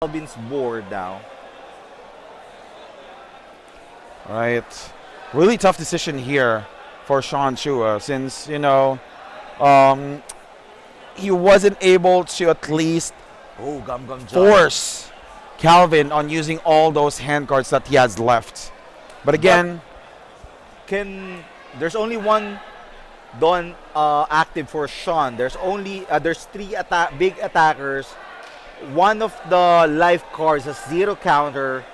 Calvin's board now. All right. Really tough decision here for Sean Chua since, um, he wasn't able to at least Oh, Gum Gum Giant. force Calvin on using all those hand cards that he has left. But again, There's only one Don active for Sean. There's three big attackers. One of the life cards has 0 counter.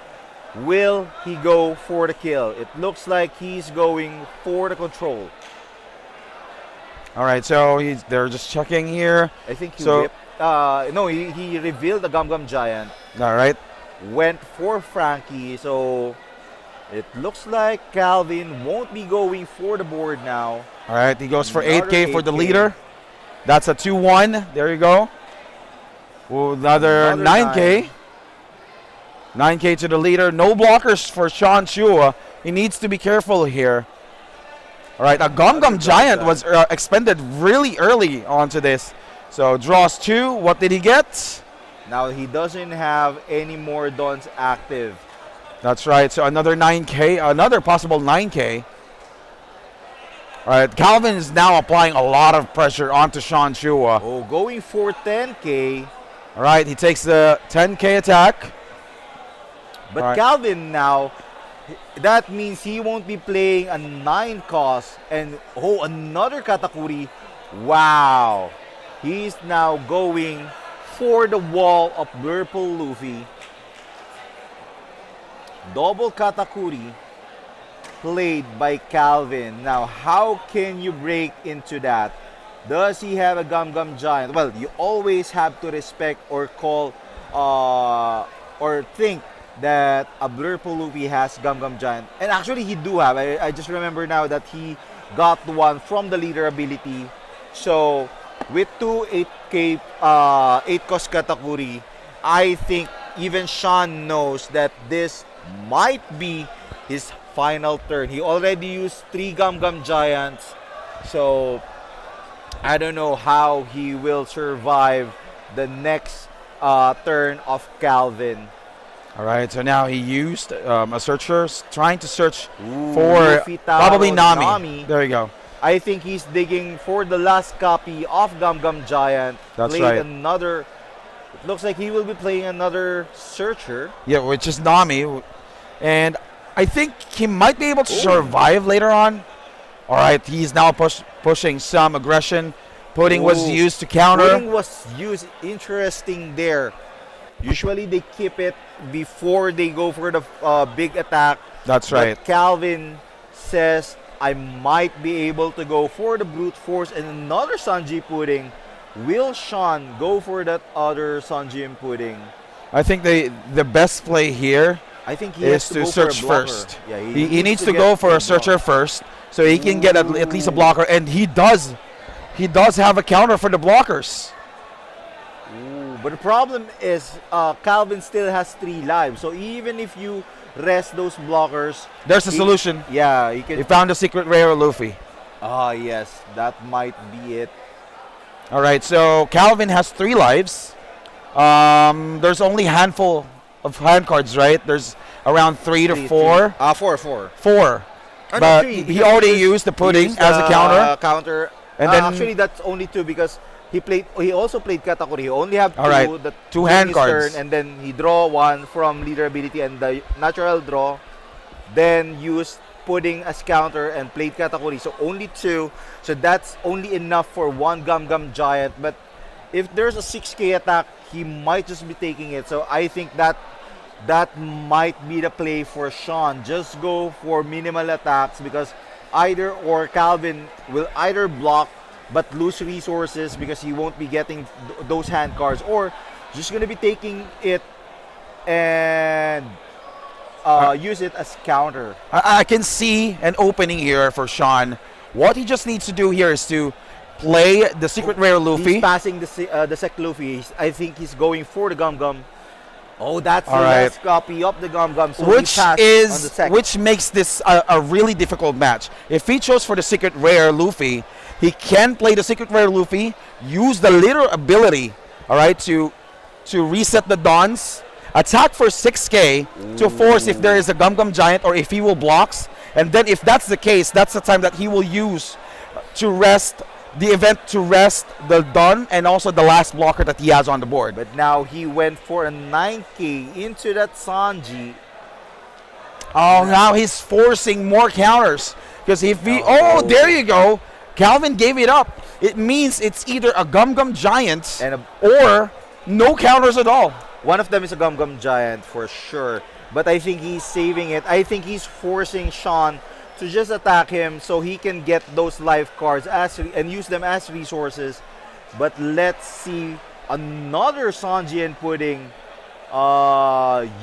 Will he go for the kill? It looks like he's going for the control. all right, so they're just checking here. I think he So- whipped. No, he revealed the Gum Gum Giant. All right. Went for Frankie. So it looks like Calvin won't be going for the board now. All right, he goes for Another 8K for the 8K. leader. That's a 2-1. There you go. Well, another 9K. 9K to the leader. No blockers for Sean Chua. He needs to be careful here. All right, a Gum Gum Giant was expended really early onto this. So draws 2. What did he get? Now he doesn't have any more Dons active. That's right. So another 9K, another possible 9K. All right, Calvin is now applying a lot of pressure onto Sean Chua. Oh, going for 10K. All right, he takes the 10K attack. But Alright. Calvin now, that means he won't be playing a 9 cost. And another Katakuri. Wow. He's now going for the wall of Purple Luffy. Double Katakuri played by Calvin. Now, how can you break into that? Does he have a Gum Gum Giant? Well, you always have to respect or call or think that a Purple Luffy has Gum Gum Giant. And actually, he do have. I just remember now that he got one from the leader ability. So, with 2 8K, 8 cost Katakuri, I think even Sean knows that this might be his final turn. He already used 3 Gum Gum Giants. So, I don't know how he will survive the next turn of Calvin. All right, so now he used a searcher, trying to search Ooh, for Luffy Taro probably Nami. Nami. There you go. I think he's digging for the last copy of Gum Gum Giant. That's Played right. another. It looks like he will be playing another searcher. Yeah, which is Nami. And I think he might be able to Ooh. survive later on. All right, he's now pushing some aggression. Pudding was Ooh. used to counter. Pudding was used. Interesting there. Usually they keep it before they go for the big attack. That's right. But Calvin says, I might be able to go for the brute force and another Sanji Pudding. Will Sean go for that other Sanji and Pudding? I think the best play here I think he is has to to go search for a blocker. first. Yeah, He needs to get go for a block. searcher first, so he can get at least a blocker, and he does. He does have a counter for the blockers. Ooh, but the problem is Calvin still has 3 lives. So even if you rest those blockers, There's a solution. Yeah, he He can. found a secret rare Luffy. Yes, that might be it. All right, so Calvin has 3 lives. There's only a handful of hand cards, right? There's around 3 to 4. 4. 4. No, But 3, he because already he used the pudding used as a counter. Counter. And then- actually, that's only 2 because he also played Katakuri. He only have 2. All right, The 2 during hand his cards. turn, and then he draw 1 from leader ability and the natural draw. Then used pudding as counter and played Katakuri. So only 2. So that's only enough for 1 Gum Gum Giant. But if there's a 6K attack, he might just be taking it. So I think that might be the play for Sean. Just go for minimal attacks because either or Calvin will either block but lose resources because he won't be getting those hand cards, or just gonna be taking it and use it as counter. I can see an opening here for Sean. What he just needs to do here is to play the secret rare Luffy. He's passing the Sec Luffy. I think he's going for the Gum Gum. Oh, that's All the right. last copy of the Gum Gum. So Which he passed on the Sec. which makes this a really difficult match. If he chose for the secret rare Luffy, he can play the secret rare Luffy, use the leader ability, all right, to reset the Dons, Attack for 6k to force if there is a Gum Gum Giant or if he will blocks. And then if that's the case, that's the time that he will use to rest the event, to rest the Don and also the last blocker that he has on the board. But now he went for a 9K into that Sanji. Oh, now he's forcing more counters. Because if he... Oh, there you go. Calvin gave it up. It means it's either a Gum Gum Giant And or no counters at all. one of them is a Gum Gum Giant for sure. But I think he's saving it. I think he's forcing Sean to just attack him so he can get those life cards and use them as resources. But let's see another Sanji and Pudding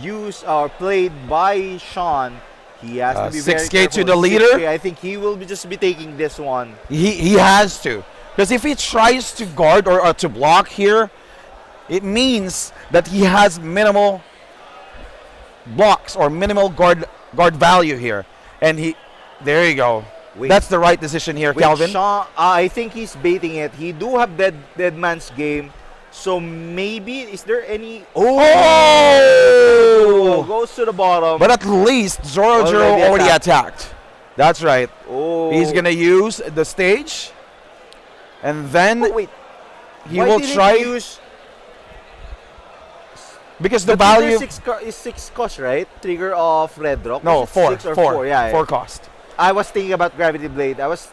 used or played by Sean. He has to be very 6K careful. to the leader. 6K, I think he will just be taking this one. He has to. Because if he tries to guard or to block here, it means that he has minimal blocks or minimal guard value here. And there you go. Wait. That's the right decision here, With Calvin. Sean, I think he's baiting it. He do have dead man's game. So maybe, is there any... Oh! Goes to the bottom. But at least Zoro Jiro Already already attacked. attacked. That's right. Oh. He's going to use the stage. And then Oh, wait. he Why will didn't try... he use because the trigger value... is 6 cost, right? Trigger of Red Rock. No, Was it 4. 6 or 4. Yeah, 4 cost. I was thinking about Gravity Blade. I was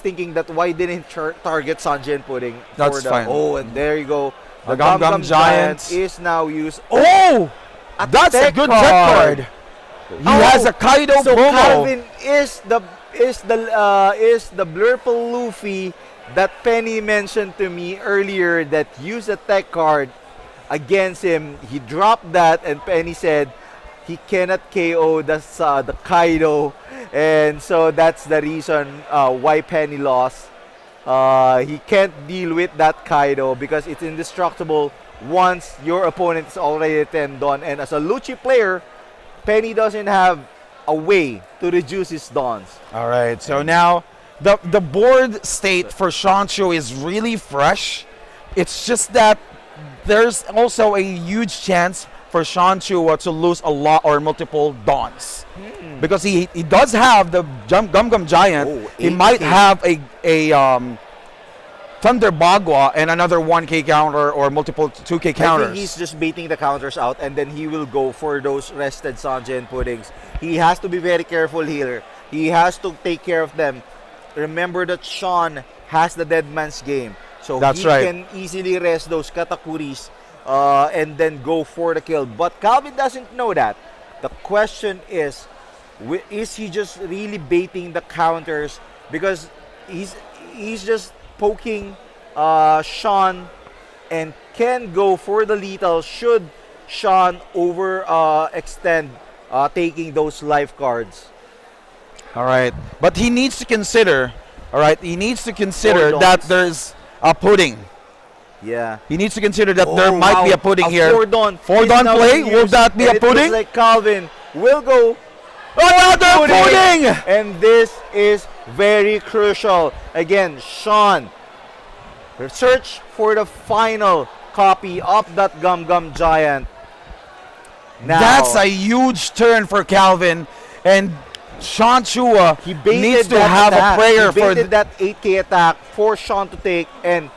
thinking that why didn't target Sanji and Pudding? That's for the, fine. Oh, and there you go. The Gum Gum Giant. is now used. Oh! That's a tech good tech card. He has a Kaido So promo. Calvin is the Blurple Luffy that Penny mentioned to me earlier that used a tech card against him. He dropped that, and Penny said he cannot KO the Kaido, and so that's the reason why Penny lost. He can't deal with that Kaido because it's indestructible once your opponent is already 10 done. And as a Lucci player, Penny doesn't have a way to reduce his dons. All right, so now the board state for Shancho is really fresh. It's just that there's also a huge chance for Shancho to lose a lot or multiple dons. Because he does have the Gum Gum Giant. Oh, He might 8K. have a Thunder Bagua and another 1K counter or multiple 2K I counters. think he's just baiting the counters out, and then he will go for those rested Sanji and Puddings. He has to be very careful here. He has to take care of them. Remember that Sean has the dead man's game. So That's he right. can easily rest those Katakuris and then go for the kill. But Calvin doesn't know that. The question is he just really baiting the counters? Because he's just poking Sean and can go for the lethal should Sean extend taking those life cards. All right, but he needs to consider. All right, he needs to consider Four that dons. there's a pudding. Yeah. He needs to consider that there might be a pudding here. 4-don. Four is don now play? being Will used, that be and a it looks pudding? like Calvin will go Another pudding! and this is very crucial. Again, Sean, search for the final copy of that Gum Gum Giant. Now, That's a huge turn for Calvin, and Sean Chua he baited needs to that have attack. a prayer he for baited that 8K attack for Sean to take and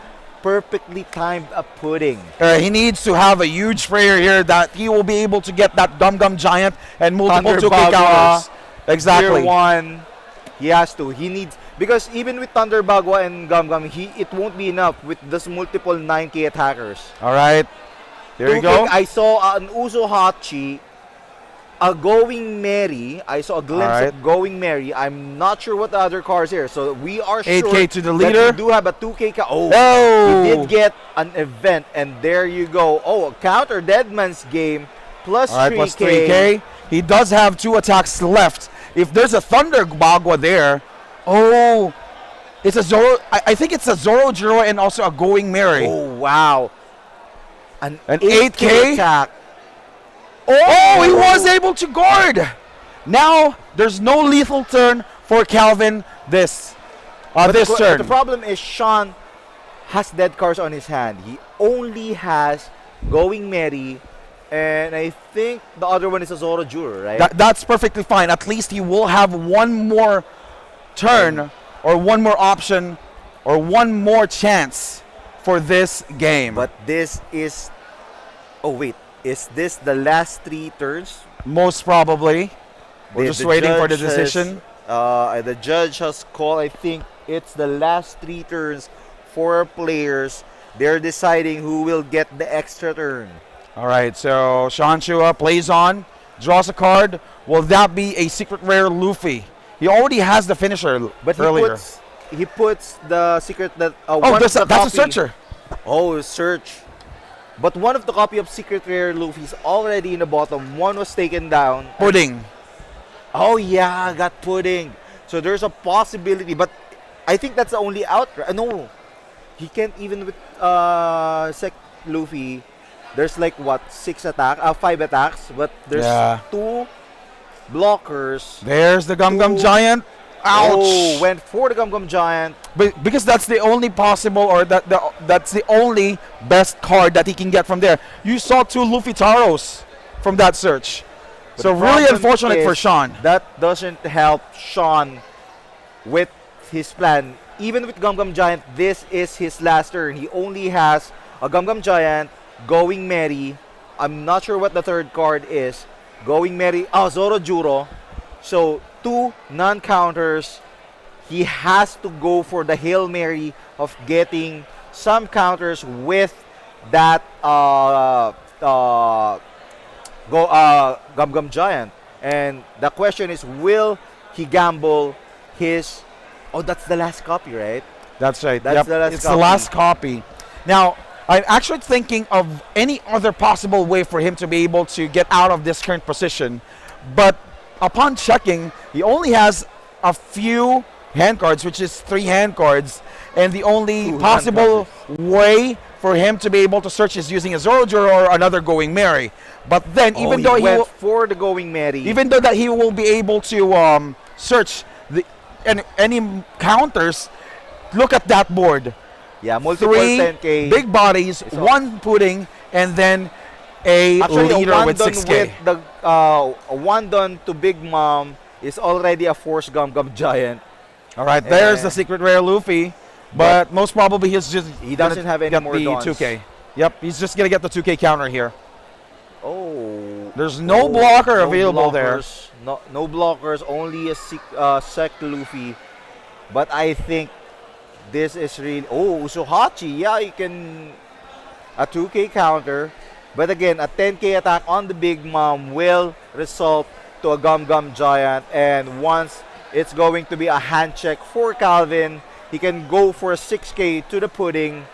perfectly timed a pudding. he needs to have a huge prayer here that he will be able to get that Gum Gum Giant and multiple Thunder 2K Bagua, counters. Exactly. Tier 1, he has to. He needs, because even with Thunder Bagua and Gum Gum, it won't be enough with this multiple 9K attackers. All right. There you go. I saw an Uso Hachi, a Going Mary. I saw a glimpse Alright. of Going Mary. I'm not sure what the other cars here. So we are sure 8K to the that leader. we do have a 2K. Oh, Oh! he did get an event, and there you go. Oh, a counter Deadman's game plus All right, 3K. plus 3K. He does have 2 attacks left. If there's a Thunder Bagua there, it's a Zoro. I think it's a Zoro Jiro and also a Going Mary. Oh, wow. An 8K? attack. Oh, he was able to guard. Now there's no lethal turn for Calvin this turn. The problem is Sean has dead cards on his hand. He only has Going Mary And I think the other one is a Zoro Juro, right? That's perfectly fine. At least he will have one more turn or one more option or one more chance for this game. But this is... Oh, wait. Is this the last 3 turns? Most probably. We're just waiting for the judge has- decision. The judge has called, I think it's the last 3 turns for players. They're deciding who will get the extra turn. All right, so Sean Chua plays on, draws a card. Will that be a secret rare Luffy? He already has the finisher But earlier. he puts the secret that... Oh, one that's of the a copy- searcher. Oh, search. But one of the copy of secret rare Luffy's already in the bottom. One was taken down. Pudding. Oh yeah, got pudding. So there's a possibility, but I think that's the only out. No, he can't even with Sec Luffy. There's like what 5 attacks, but there's Yeah. 2 blockers. There's the Gum Gum Ooh. Giant. Ouch. Oh, went for the Gum Gum Giant. But because that's the only possible, or that's the only best card that he can get from there. You saw 2 Luffy Taros from that search. But So the really problem unfortunate for is Sean. That doesn't help Sean with his plan. Even with Gum Gum Giant, this is his last turn. He only has a Gum Gum Giant, Going Merry. I'm not sure what the third card is. Going Merry. Oh, Zoro Juro. So 2 non-counters. He has to go for the Hail Mary of getting some counters with that Gum Gum Giant. And the question is, will he gamble his... Oh, that's the last copy, right? That's right. That's the last it's copy. the last copy. Now, I'm actually thinking of any other possible way for him to be able to get out of this current position. But upon checking, he only has a few hand cards, which is 3 hand cards. And the only 2 possible way for him to be able to search is using a Zoro Juro or another Going Merry. But then, even though he he went will, for the Going Merry. even though that he will be able to search any counters, look at that board. Yeah, multiple 3 10K. big bodies, It's all- 1 pudding, and then a Actually, a leader one with done 6K. with the a one done to Big Mom is already a Force Gum Gum Giant. All right, there's Eh. the secret rare Luffy, but most probably he doesn't have any get more the dons. 2K. Yep, he's just gonna get the 2K counter here. Oh. There's no blocker no available there. blockers. No blockers, only a Sec Luffy. But I think this is really... Oh, Usuhachi. Yeah, you can... A 2K counter. But again, a 10K attack on the Big Mom will result to a Gum Gum Giant. And once it's going to be a hand check for Calvin, he can go for a 6K to the pudding.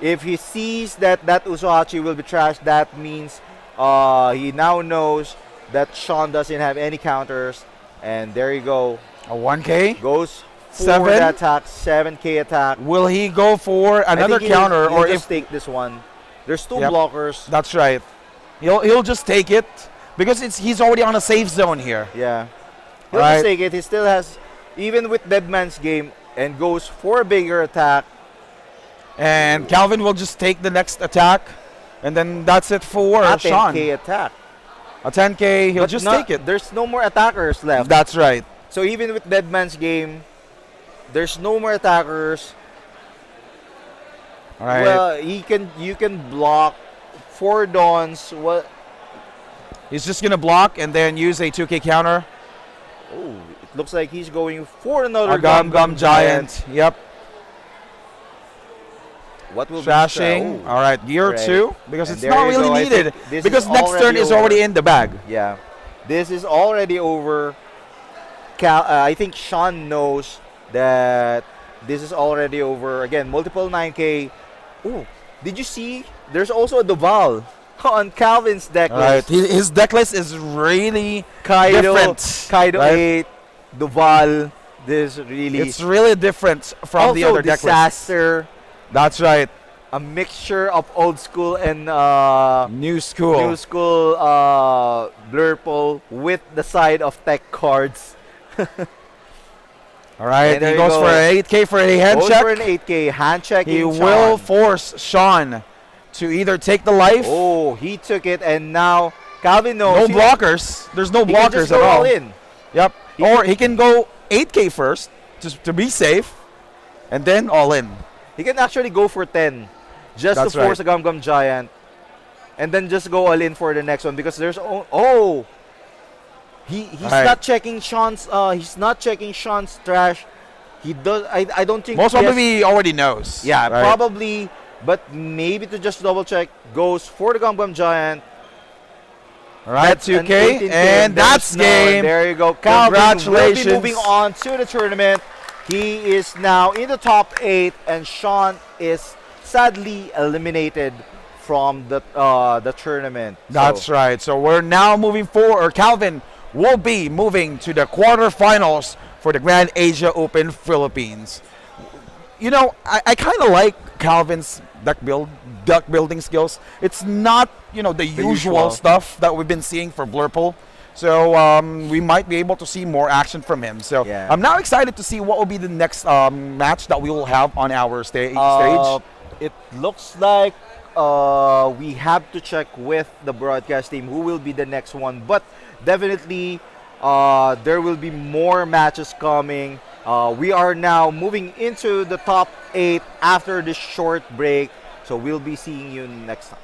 If he sees that Usuhachi will be trashed, that means he now knows that Sean doesn't have any counters. And there you go. A 1K. Goes for 7. the attack, 7K attack. Will he go for another I think counter, he'll or just if take this one? There's 2 Yep. blockers. that's right, he'll just take it because he's already on a safe zone here. Yeah. He'll Right. just take it. He still has, even with Dead Man's Game, and goes for a bigger attack. And Calvin will just take the next attack, and then that's it for A Sean. 10K attack. A 10K, he'll But just not- take it. There's no more attackers left. That's right. So even with Dead Man's Game, there's no more attackers. All right. Well, you can block 4 Dawns. What? He's just gonna block and then use a 2K counter. Oh, it looks like he's going for another A Gum Gum Giant. Yep. What will Trashing. be? All right, gear Right. 2 because And it's there not you really go. I needed think this because is next turn is over. already in the bag. Yeah, this is already over. I think Sean knows that this is already over. Again, multiple 9K. Oh, did you see? There's also a Duval on Calvin's deck All right, list. his deck list is really Kaido, different. Kaido right? 8, Duval. This really It's really different from also the other deck list. Disaster. That's right. A mixture of old school and New school. new school Blurple with the side of tech cards. All right, And there he you goes go. for an 8K for a hand Goes check. for an 8K hand check. He will force Sean to either take the life. Oh, he took it, and now Calvin No knows. blockers. There's no He can blockers just at go all. all in. Yep. Or he can go 8K first to be safe, and then all in. He can actually go for 10 just That's to force right. a Gum Gum Giant, and then just go all in for the next one because there's oh. He's Right. not checking Sean's he's not checking Sean's trash. He does I don't think Most he has- probably he already knows. Yeah, right? probably, but maybe to just double check, goes for the Gum Gum Giant. All right, That's an 2K, 18K, and there's that's no- game. There you go. Calvin will be Congratulations. moving on to the tournament. He is now in the top 8, and Sean is sadly eliminated from the tournament. That's So, right. So we're now moving forward, or Calvin will be moving to the quarterfinals for the Grand Asia Open Philippines. You know, I kind of like Calvin's duck building skills. It's not, the usual usual. stuff that we've been seeing for Blurple. So we might be able to see more action from him. So Yeah. I'm now excited to see what will be the next match that we will have on our stage. it looks like we have to check with the broadcast team who will be the next one, but definitely there will be more matches coming. We are now moving into the top 8 after this short break, so we'll be seeing you next time.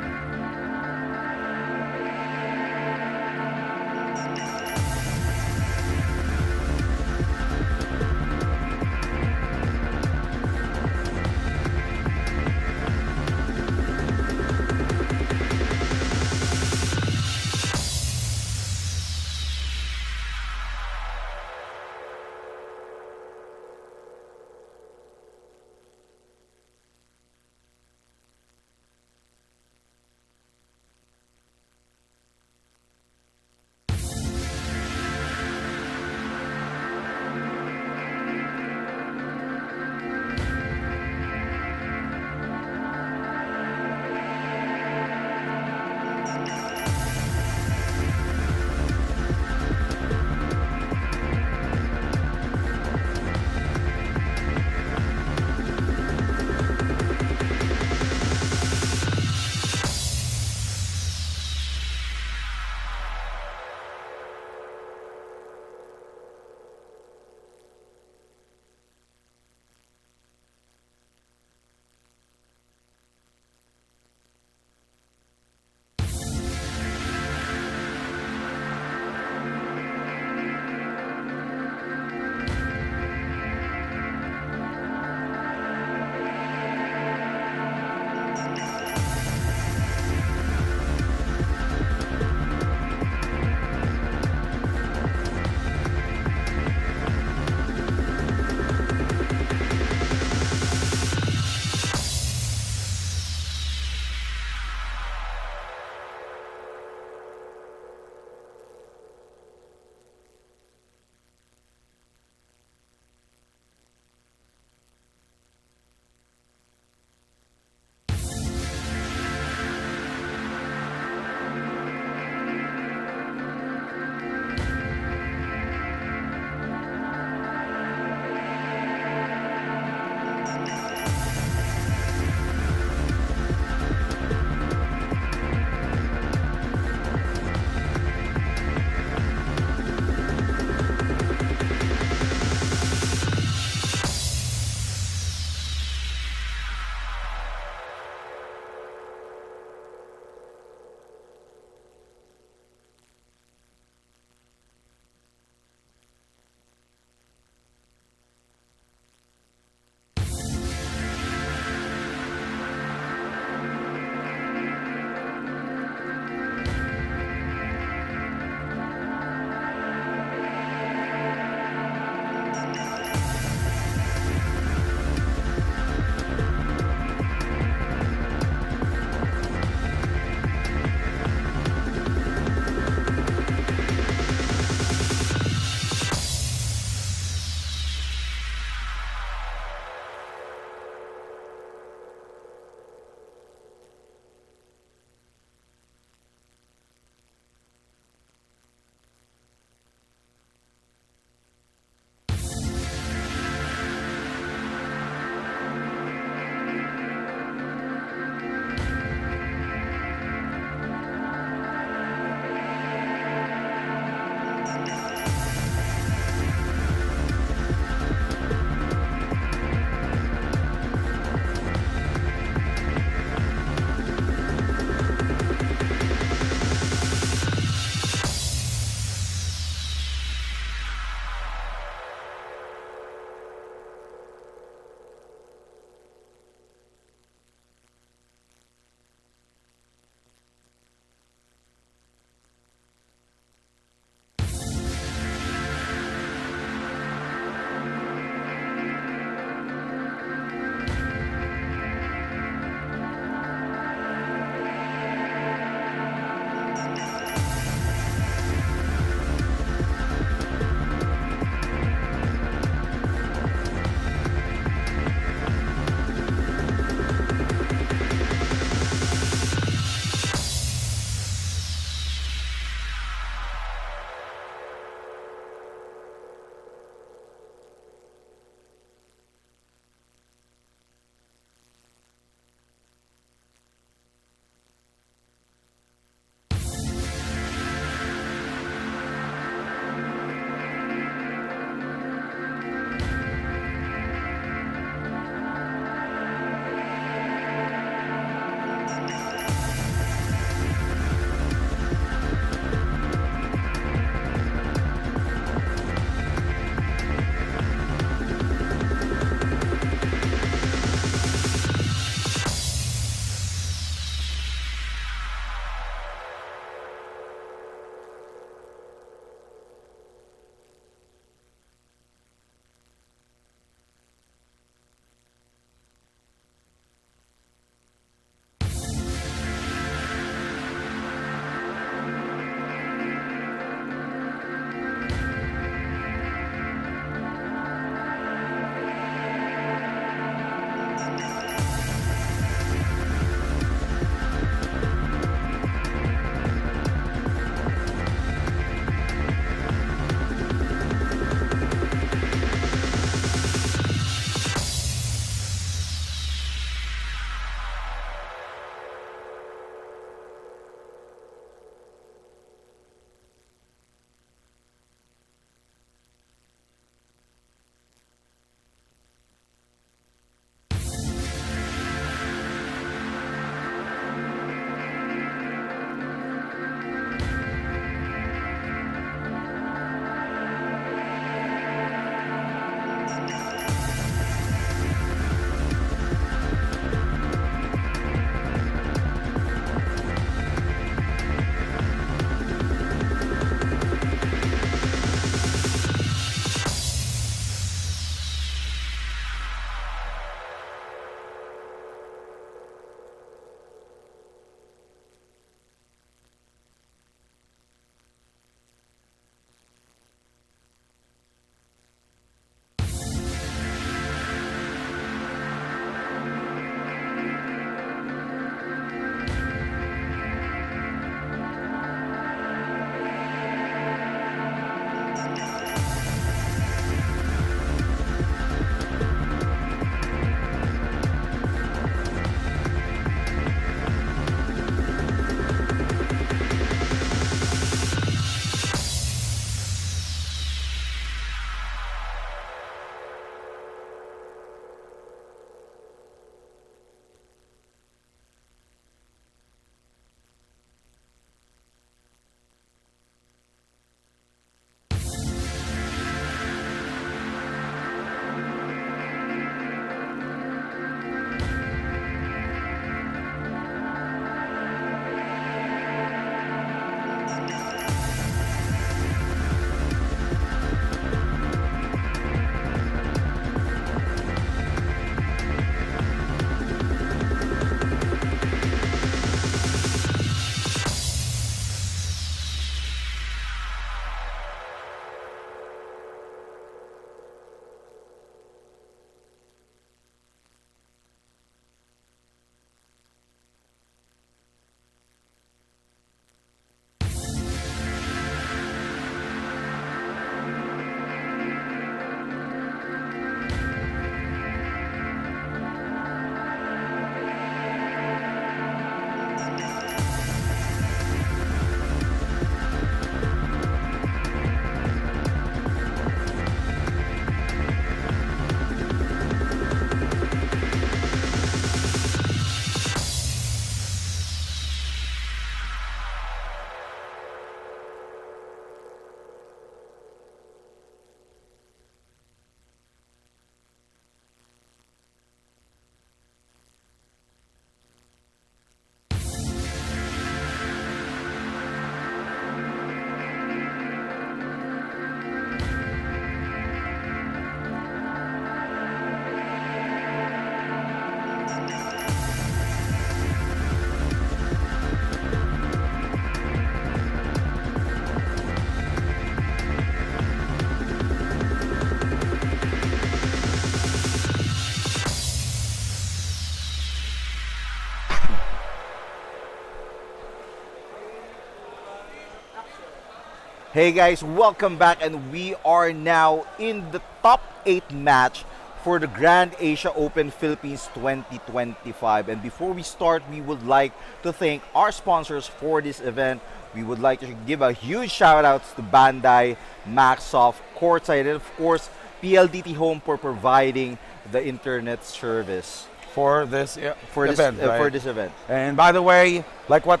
Hey guys, welcome back, and we are now in the top 8 match for the Grand Asia Open Philippines 2025. And before we start, we would like to thank our sponsors for this event. We would like to give a huge shout outs to Bandai, Maxsoft, Courtside, and of course PLDT Home for providing the internet service For this for event, this right? for this event. And by the way, like what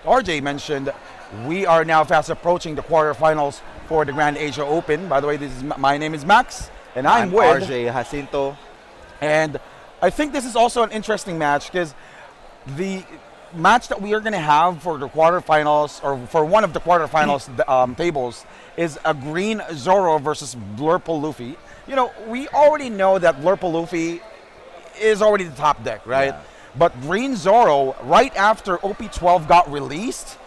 RJ mentioned, we are now fast approaching the quarterfinals for the Grand Asia Open. By the way, my name is Max, and I'm with RJ Jacinto. And I think this is also an interesting match because the match that we are going to have for the quarterfinals, or for one of the quarterfinals tables, is a Green Zoro versus Blurple Luffy. You know, we already know that Blurple Luffy is already the top deck, right? Yeah. But Green Zoro, right after OP12 got released,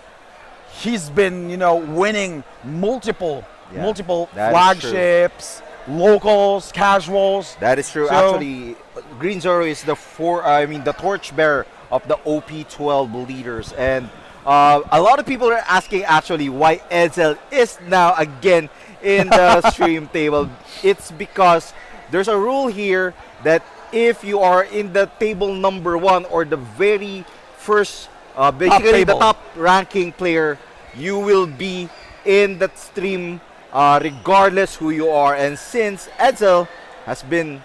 he's been, winning multiple That is true. flagships, locals, casuals. That is true. So- Actually, Green Zoro is the torchbearer of the OP12 leaders, and a lot of people are asking actually why Edsel is now again in the stream table. It's because there's a rule here that if you are in the table number 1 or the very first, basically the table. top ranking player, you will be in that stream regardless who you are. And since Edsel has been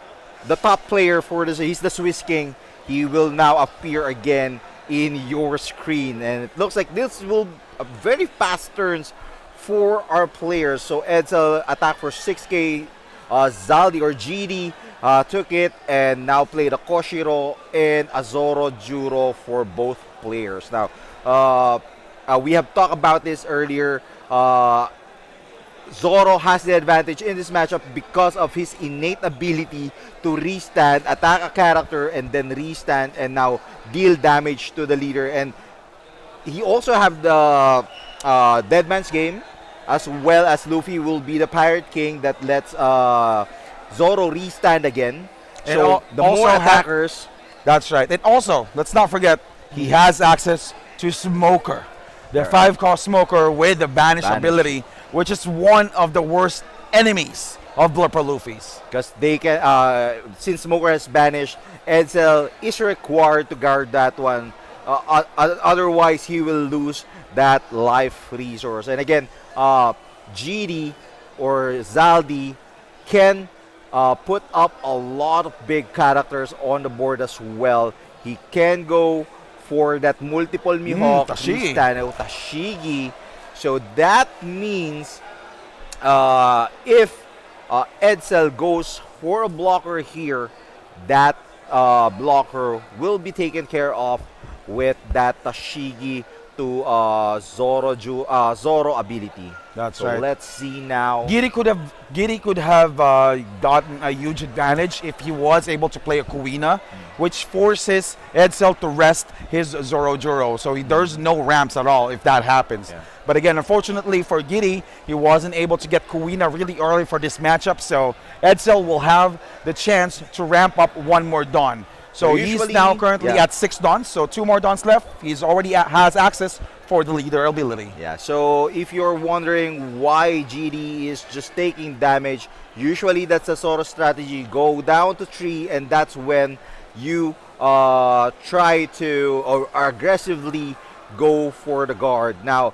the top player for this, he's the Swiss King, he will now appear again in your screen. And it looks like this will very fast turns for our players. So Edsel attack for 6k, Zaldi or GD took it and now play the Koshiro and Azoro Juro for both players. Now, we have talked about this earlier. Zoro has the advantage in this matchup because of his innate ability to restand, attack a character, and then restand and now deal damage to the leader. And he also have the Dead Man's Game, as well as Luffy will be the Pirate King that lets Zoro restand again. And So the also more ha- attackers, That's right. And also, let's not forget, he has access to Smoker, the Right. 5-cost Smoker with the Banish Banish. ability, which is one of the worst enemies of Blurple Luffy's. because they can, since Smoker has banished, Edsel is required to guard that one. Otherwise, he will lose that life resource. And again, GD or Zaldi can put up a lot of big characters on the board as well. He can go for that multiple Mihawk, Tashigi. Tashigi. So that means if Edsel goes for a blocker here, that blocker will be taken care of with that Tashigi to Zoro ability. That's so right. let's see now. Giri could have gotten a huge advantage if he was able to play a Kuina, which forces Edsel to rest his Zoro Juro. So there's no ramps at all if that happens. Yeah. But again, unfortunately for Giri, he wasn't able to get Kuina really early for this matchup. So Edsel will have the chance to ramp up one more Dawn. So So he's usually- now currently yeah. at 6 Dawns, so 2 more Dawns left. He's already has access for the leader ability. Yeah, so if you're wondering why GD is just taking damage, usually that's a sort of strategy. Go down to 3, and that's when you try to or aggressively go for the guard. Now,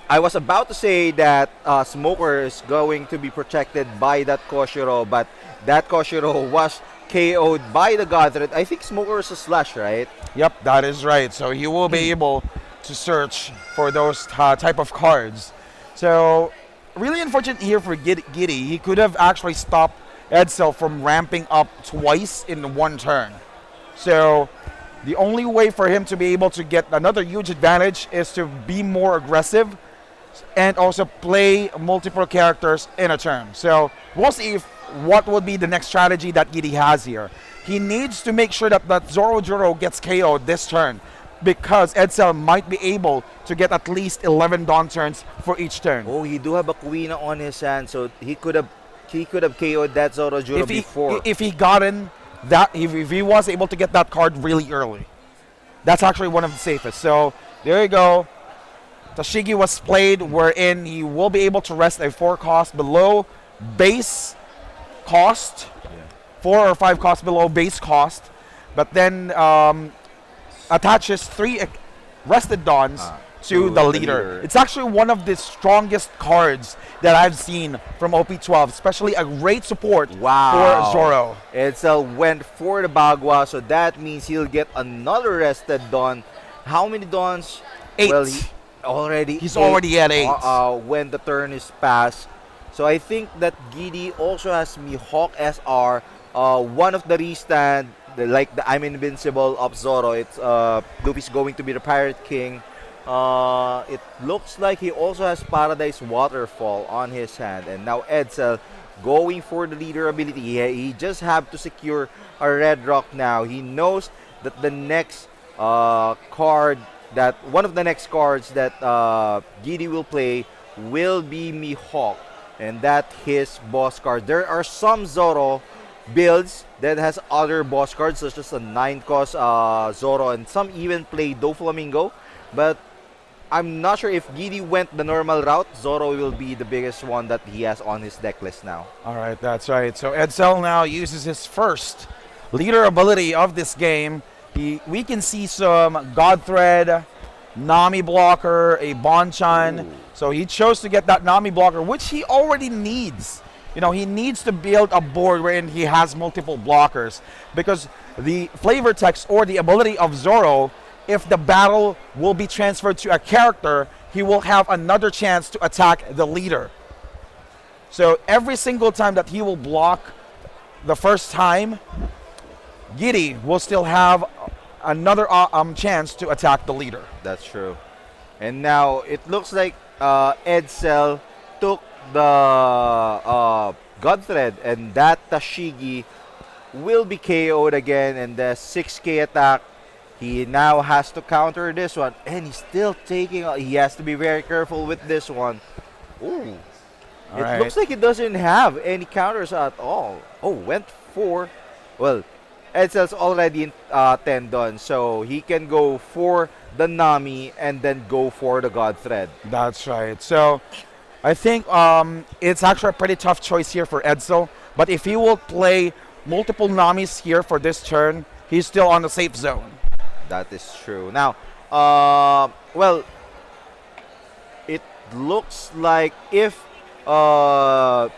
I was about to say that Smoker is going to be protected by that Koshiro, but that Koshiro was KO'd by the God Threat. I think Smoker is a slash, right? Yep, that is right. So he will be able to search for those type of cards. So really unfortunate here for Giddy. He could have actually stopped Edsel from ramping up twice in one turn. So the only way for him to be able to get another huge advantage is to be more aggressive and also play multiple characters in a turn. So we'll see what would be the next strategy that Giddy has here. He needs to make sure that Zoro Juro gets KO'd this turn, because Edsel might be able to get at least 11 Dawn turns for each turn. Oh, he do have a Kuina on his hand, so he could have KO'd that Zoro Juro before. If he gotten that, if he was able to get that card really early, that's actually one of the safest. So there you go. Tashigi was played wherein he will be able to rest a 4 cost below base cost, 4 or 5 costs below base cost, but then attaches 3 rested dons to the leader. It's actually one of the strongest cards that I've seen from OP12, especially a great support for Zoro. Edsel went for the Bagua, so that means he'll get another rested Don. How many Dons? 8. Well, he's already at 8. When the turn is passed. So I think that Giddy also has Mihawk SR, one of the restand, like the I'm Invincible of Zoro. It's Luffy's going to be the Pirate King. It looks like he also has Paradise Waterfall on his hand, and now Edsel going for the leader ability. He just have to secure a red rock now. He knows that the next card, that one of the next cards that Giddy will play will be Mihawk, and that his boss card. There are some Zoro builds that has other boss cards such as a 9 cost Zoro, and some even play Doflamingo, but I'm not sure if Giddy went the normal route. Zoro will be the biggest one that he has on his deck list now. All right, that's right. So Edsel now uses his first leader ability of this game. We can see some God Thread, Nami blocker, a Bonchan. So he chose to get that Nami blocker, which he already needs. You know, he needs to build a board wherein he has multiple blockers, because the flavor text or the ability of Zoro, if the battle will be transferred to a character, he will have another chance to attack the leader. So every single time that he will block the first time, Giddy will still have another chance to attack the leader. That's true. And now it looks like Edsel took the Godthread, and that Tashigi will be KO'd again, and the 6k attack. He now has to counter this one, and he's still taking. He has to be very careful with this one. Ooh. It looks like he doesn't have any counters at all. Oh, went for. Well, Edsel's already in 10 done, so he can go for the Nami and then go for the God Thread. That's right. So I think it's actually a pretty tough choice here for Edsel. But if he will play multiple Namis here for this turn, he's still on the safe zone. That is true. Now, well, it looks like if Edsel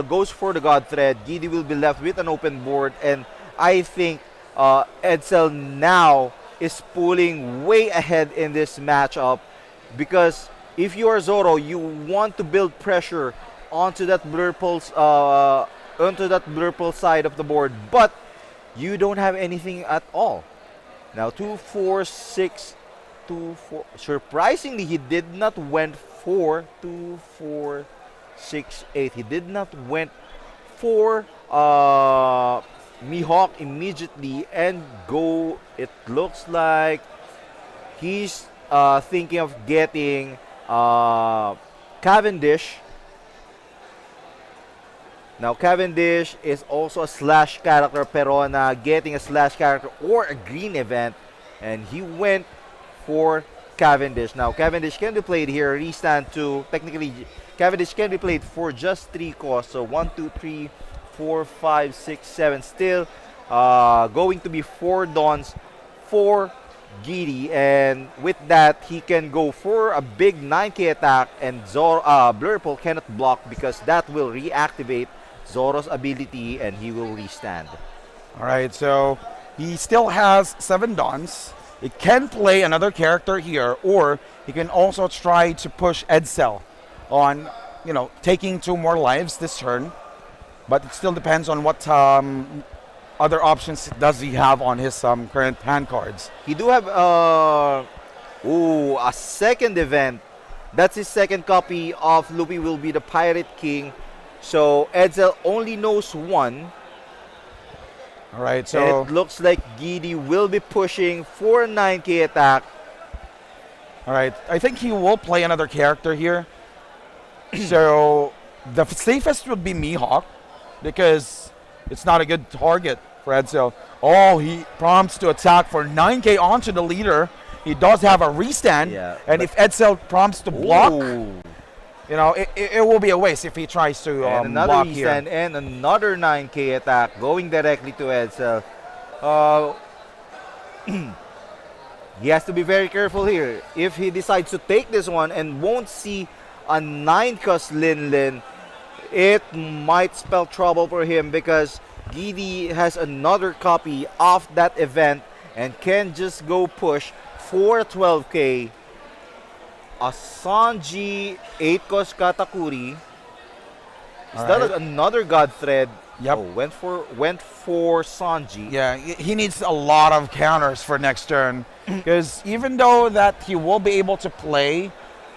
goes for the God Thread, Giddy will be left with an open board, and I think Edsel now is pulling way ahead in this matchup, because if you are Zoro, you want to build pressure onto that blur pulse side of the board, but you don't have anything at all. Now 2, 4, 6, 2, 4. Surprisingly, he did not went for 2, 4, 6, 8. He did not went for Mihawk immediately and go. It looks like he's thinking of getting Cavendish. Now Cavendish is also a slash character, Perona getting a slash character or a green event, and he went for Cavendish. Now Cavendish can be played here, restand 2. Technically, Cavendish can be played for just 3 costs. So 1, 2, 3, 4, 5, 6, 7. Still going to be 4 dons for Giddy, and with that he can go for a big 9k attack, and Blurple cannot block because that will reactivate Zoro's ability and he will restand. Alright, so he still has 7 dons. He can play another character here, or he can also try to push Edsel on, you know, taking 2 more lives this turn. But it still depends on what other options does he have on his current hand cards. He do have a second event. That's his second copy of Luffy will be the Pirate King. So Edsel only knows 1. Alright, so it looks like Giddy will be pushing for a 9k attack. Alright, I think he will play another character here. So the safest would be Mihawk, because it's not a good target for Edsel. Oh, he prompts to attack for 9k onto the leader. He does have a restand, Yeah, and but- if Edsel prompts to block, Ooh. you know, it will be a waste if he tries to And another block here. restand and another 9K attack going directly to Edsel. Uh, he has to be very careful here. If he decides to take this one and won't see a 9 cos Lin Lin, it might spell trouble for him because Gidi has another copy of that event and can just go push for 12K. A Sanji 8 cos Katakuri. Is that Alright. another God thread? Yep. Oh, went for Sanji. Yeah, he needs a lot of counters for next turn because even though that he will be able to play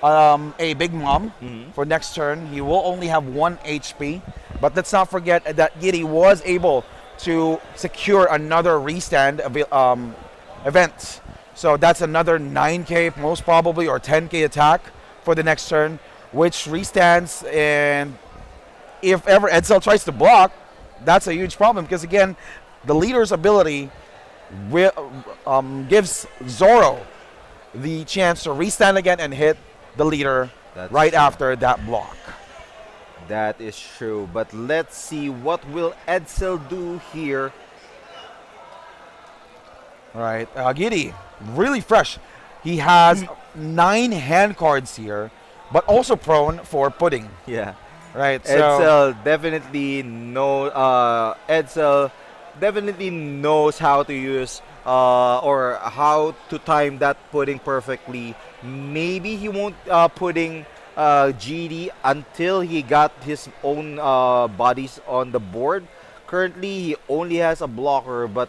a Big Mom for next turn, he will only have 1 HP. But let's not forget that Giddy was able to secure another restand event. So that's another 9K most probably or 10K attack for the next turn, which restands. And if ever Edsel tries to block, that's a huge problem because again, the leader's ability gives Zoro the chance to restand again and hit the leader That's right true. after that block. That is true. But let's see what will Edsel do here. All right, Giddy, really fresh. He has 9 hand cards here, but also prone for pudding. Yeah. Right, so Edsel definitely knows how to use or how to time that pudding perfectly. Maybe he won't pudding GD until he got his own bodies on the board. Currently, he only has a blocker, but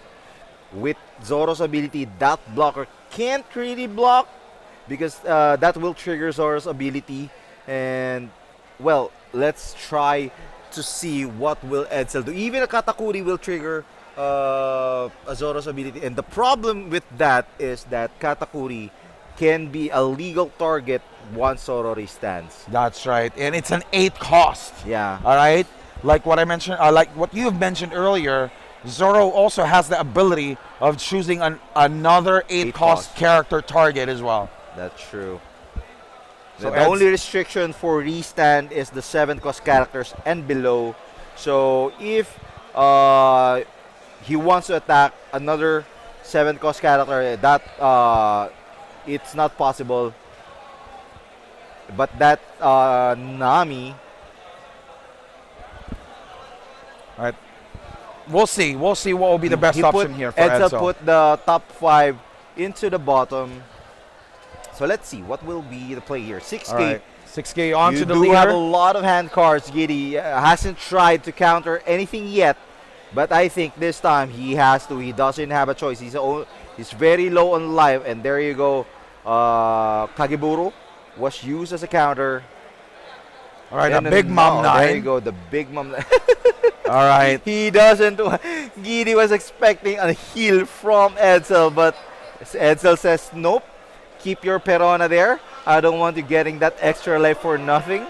with Zoro's ability, that blocker can't really block because that will trigger Zoro's ability. And well, let's try to see what will Edsel do. Even a Katakuri will trigger a Zoro's ability. And the problem with that is that Katakuri can be a legal target once Zoro restands. that's right, and it's an 8 cost. Yeah. All right, like what I mentioned, like what you have mentioned earlier, Zoro also has the ability of choosing another 8 Eight cost cost. character target as well. That's true. So The only restriction for restand is the 7 cost characters and below. So if he wants to attack another 7 cost character, that it's not possible. But that Nami, All right, we'll see what will be the best he option put, here for Edsel Edsel. put the top 5 into the bottom. So let's see what will be the play here. 6K. All right, 6K onto You the do leader. have a lot of hand cards. Giddy hasn't tried to counter anything yet, but I think this time he has to. He doesn't have a choice. He's very low on life, and there you go. Kageburu was used as a counter. All right, a And Big Mom There you 9. go, the Big Mom. All right, He doesn't. Giddy was expecting a heal from Edsel, but Edsel says nope. Keep your Perona there. I don't want you getting that extra life for nothing.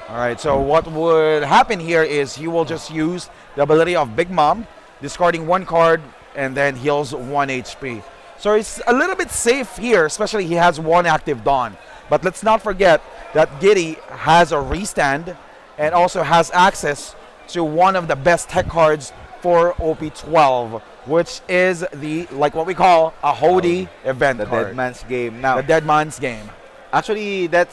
all right. So what would happen here is he will just use the ability of Big Mom, discarding 1 card, and then heals 1 HP. So it's a little bit safe here, especially he has 1 active Dawn. But let's not forget that Giddy has a restand and also has access to one of the best tech cards for OP12, which is the, like what we call a Hody event The card. Dead Man's Game. Now, The Dead Man's Game. actually, that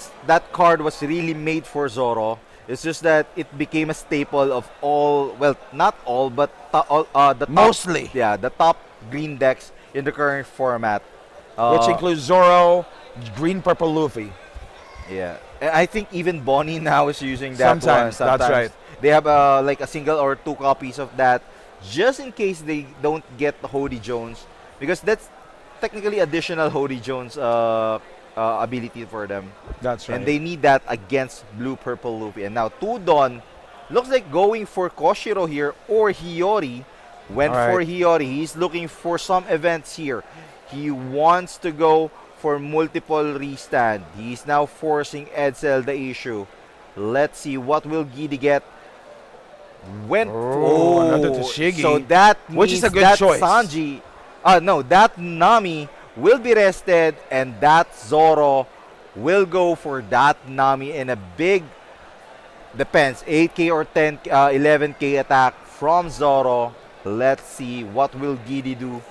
card was really made for Zoro. It's just that it became a staple of all, well, not all, but the top, Mostly. yeah, the top green decks in the current format. Which includes Zoro, Green Purple Luffy. Yeah, and I think even Bonnie now is using that Sometimes, one. that's right. They have like a single or 2 copies of that, just in case they don't get the Hody Jones, because that's technically additional Hody Jones ability for them. That's right. And they need that against Blue Purple Luffy. And now Tudon looks like going for Koshiro here or Hiyori. Went All for right. Hiyori. He's looking for some events here. He wants to go for multiple restand. He's now forcing Edsel the issue. Let's see what will Giddy get. Another Tashigi, So that which is means a good that choice. Sanji, no, that Nami will be rested, and that Zoro will go for that Nami in a big, depends, 8K or 11K attack from Zoro. Let's see what will Giddy do.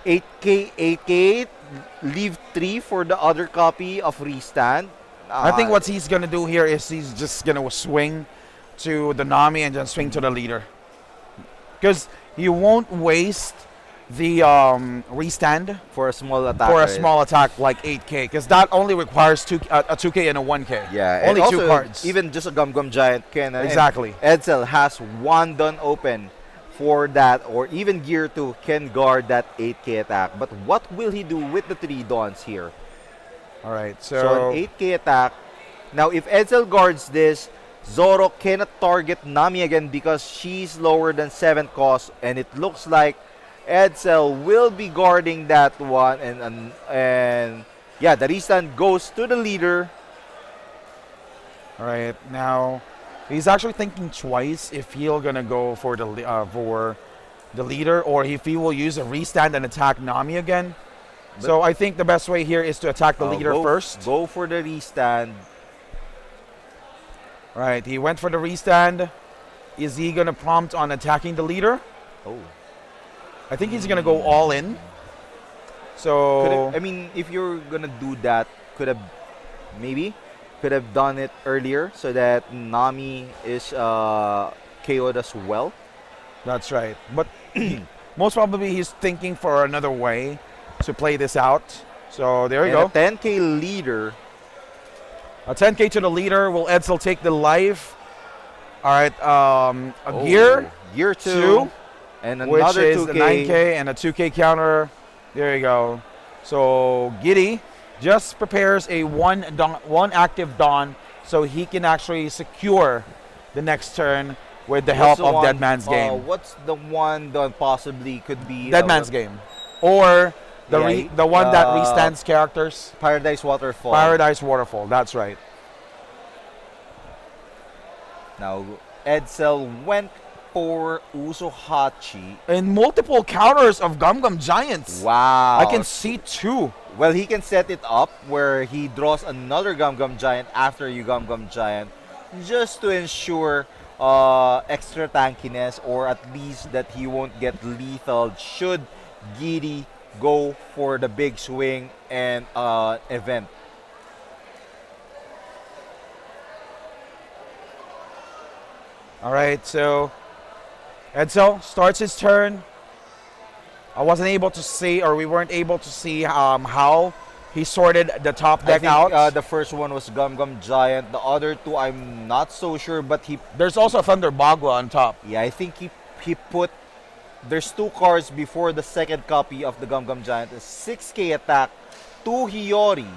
8K, 8K, leave 3 for the other copy of Restand. I think what he's going to do here is he's just going to swing to the Nami and then swing to the leader. Because you won't waste the restand for a small attack. For a small attack like 8K. Because that only requires a 2K and a 1K. Yeah, only and two also, cards. even just a Gum Gum Giant can. Exactly. Edsel has one done open for that, or even Gear 2 can guard that 8K attack. But what will he do with the 3 Dawns here? All right, so an 8K attack. Now, if Edsel guards this, Zoro cannot target Nami again because she's lower than 7 cost, and it looks like Edsel will be guarding that one, and yeah, the restand goes to the leader. All right, now he's actually thinking twice if he'll gonna go for the leader or if he will use a restand and attack Nami again. But so I think the best way here is to attack the leader first. Go for the restand. Right, he went for the restand. Is he gonna prompt on attacking the leader? Oh, I think he's gonna go all in. So I mean, if you're gonna do that, could have done it earlier so that Nami is KO'd as well. That's right. But most probably he's thinking for another way to play this out. So there you go. A 10K leader. A 10K to the leader. Will Edsel take the life? All right. Gear. Gear 2. And another which is 2K. A 9K and a 2K counter. There you go. So Giddy just prepares a one active Dawn so he can actually secure the next turn with the help of Dead Man's Game. What's the one that possibly could be Dead Man's Game, or the one that restands characters? Paradise Waterfall. Paradise Waterfall. That's right. Now Edsel went for Usohachi. And multiple counters of Gum Gum Giants. Wow. I can see 2. Well, he can set it up where he draws another Gum Gum Giant after you Gum Gum Giant just to ensure extra tankiness, or at least that he won't get lethal should Giddy go for the big swing and event. All right, so Edsel starts his turn. I wasn't able to see, or we weren't able to see how he sorted the top deck out. The first one was Gum Gum Giant. The other 2, I'm not so sure, but there's also Thunder Bagua on top. Yeah, I think he put. There's 2 cards before the second copy of the Gum Gum Giant. A 6K attack to Hiyori.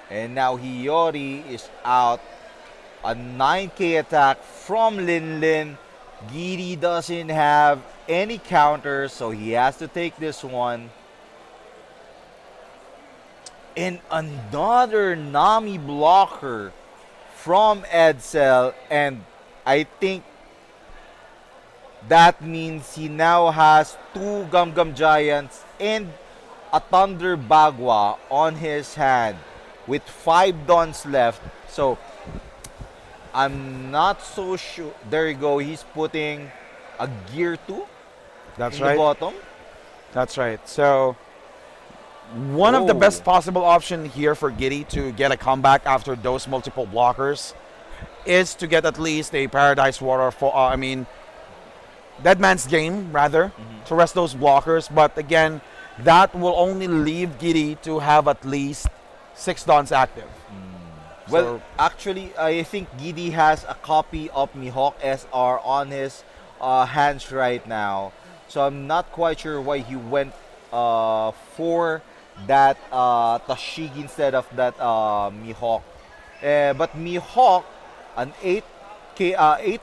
And now Hiyori is out. A 9K attack from Lin Lin. Giddy doesn't have any counters, so he has to take this one. And another Nami blocker from Edsel, and I think that means he now has 2 Gum Gum Giants and a Thunder Bagua on his hand with 5 Dawns left. So I'm not so sure. There you go. He's putting a Gear 2 That's in right. the bottom. That's right. So one of the best possible option here for Giddy to get a comeback after those multiple blockers is to get at least a Paradise Waterfall. Dead Man's Game, rather, to rest those blockers. But again, that will only leave Giddy to have at least 6 Dawns active. Well, actually, I think Giddy has a copy of Mihawk SR on his hands right now. So I'm not quite sure why he went for that Tashigi instead of that Mihawk. But Mihawk, an 8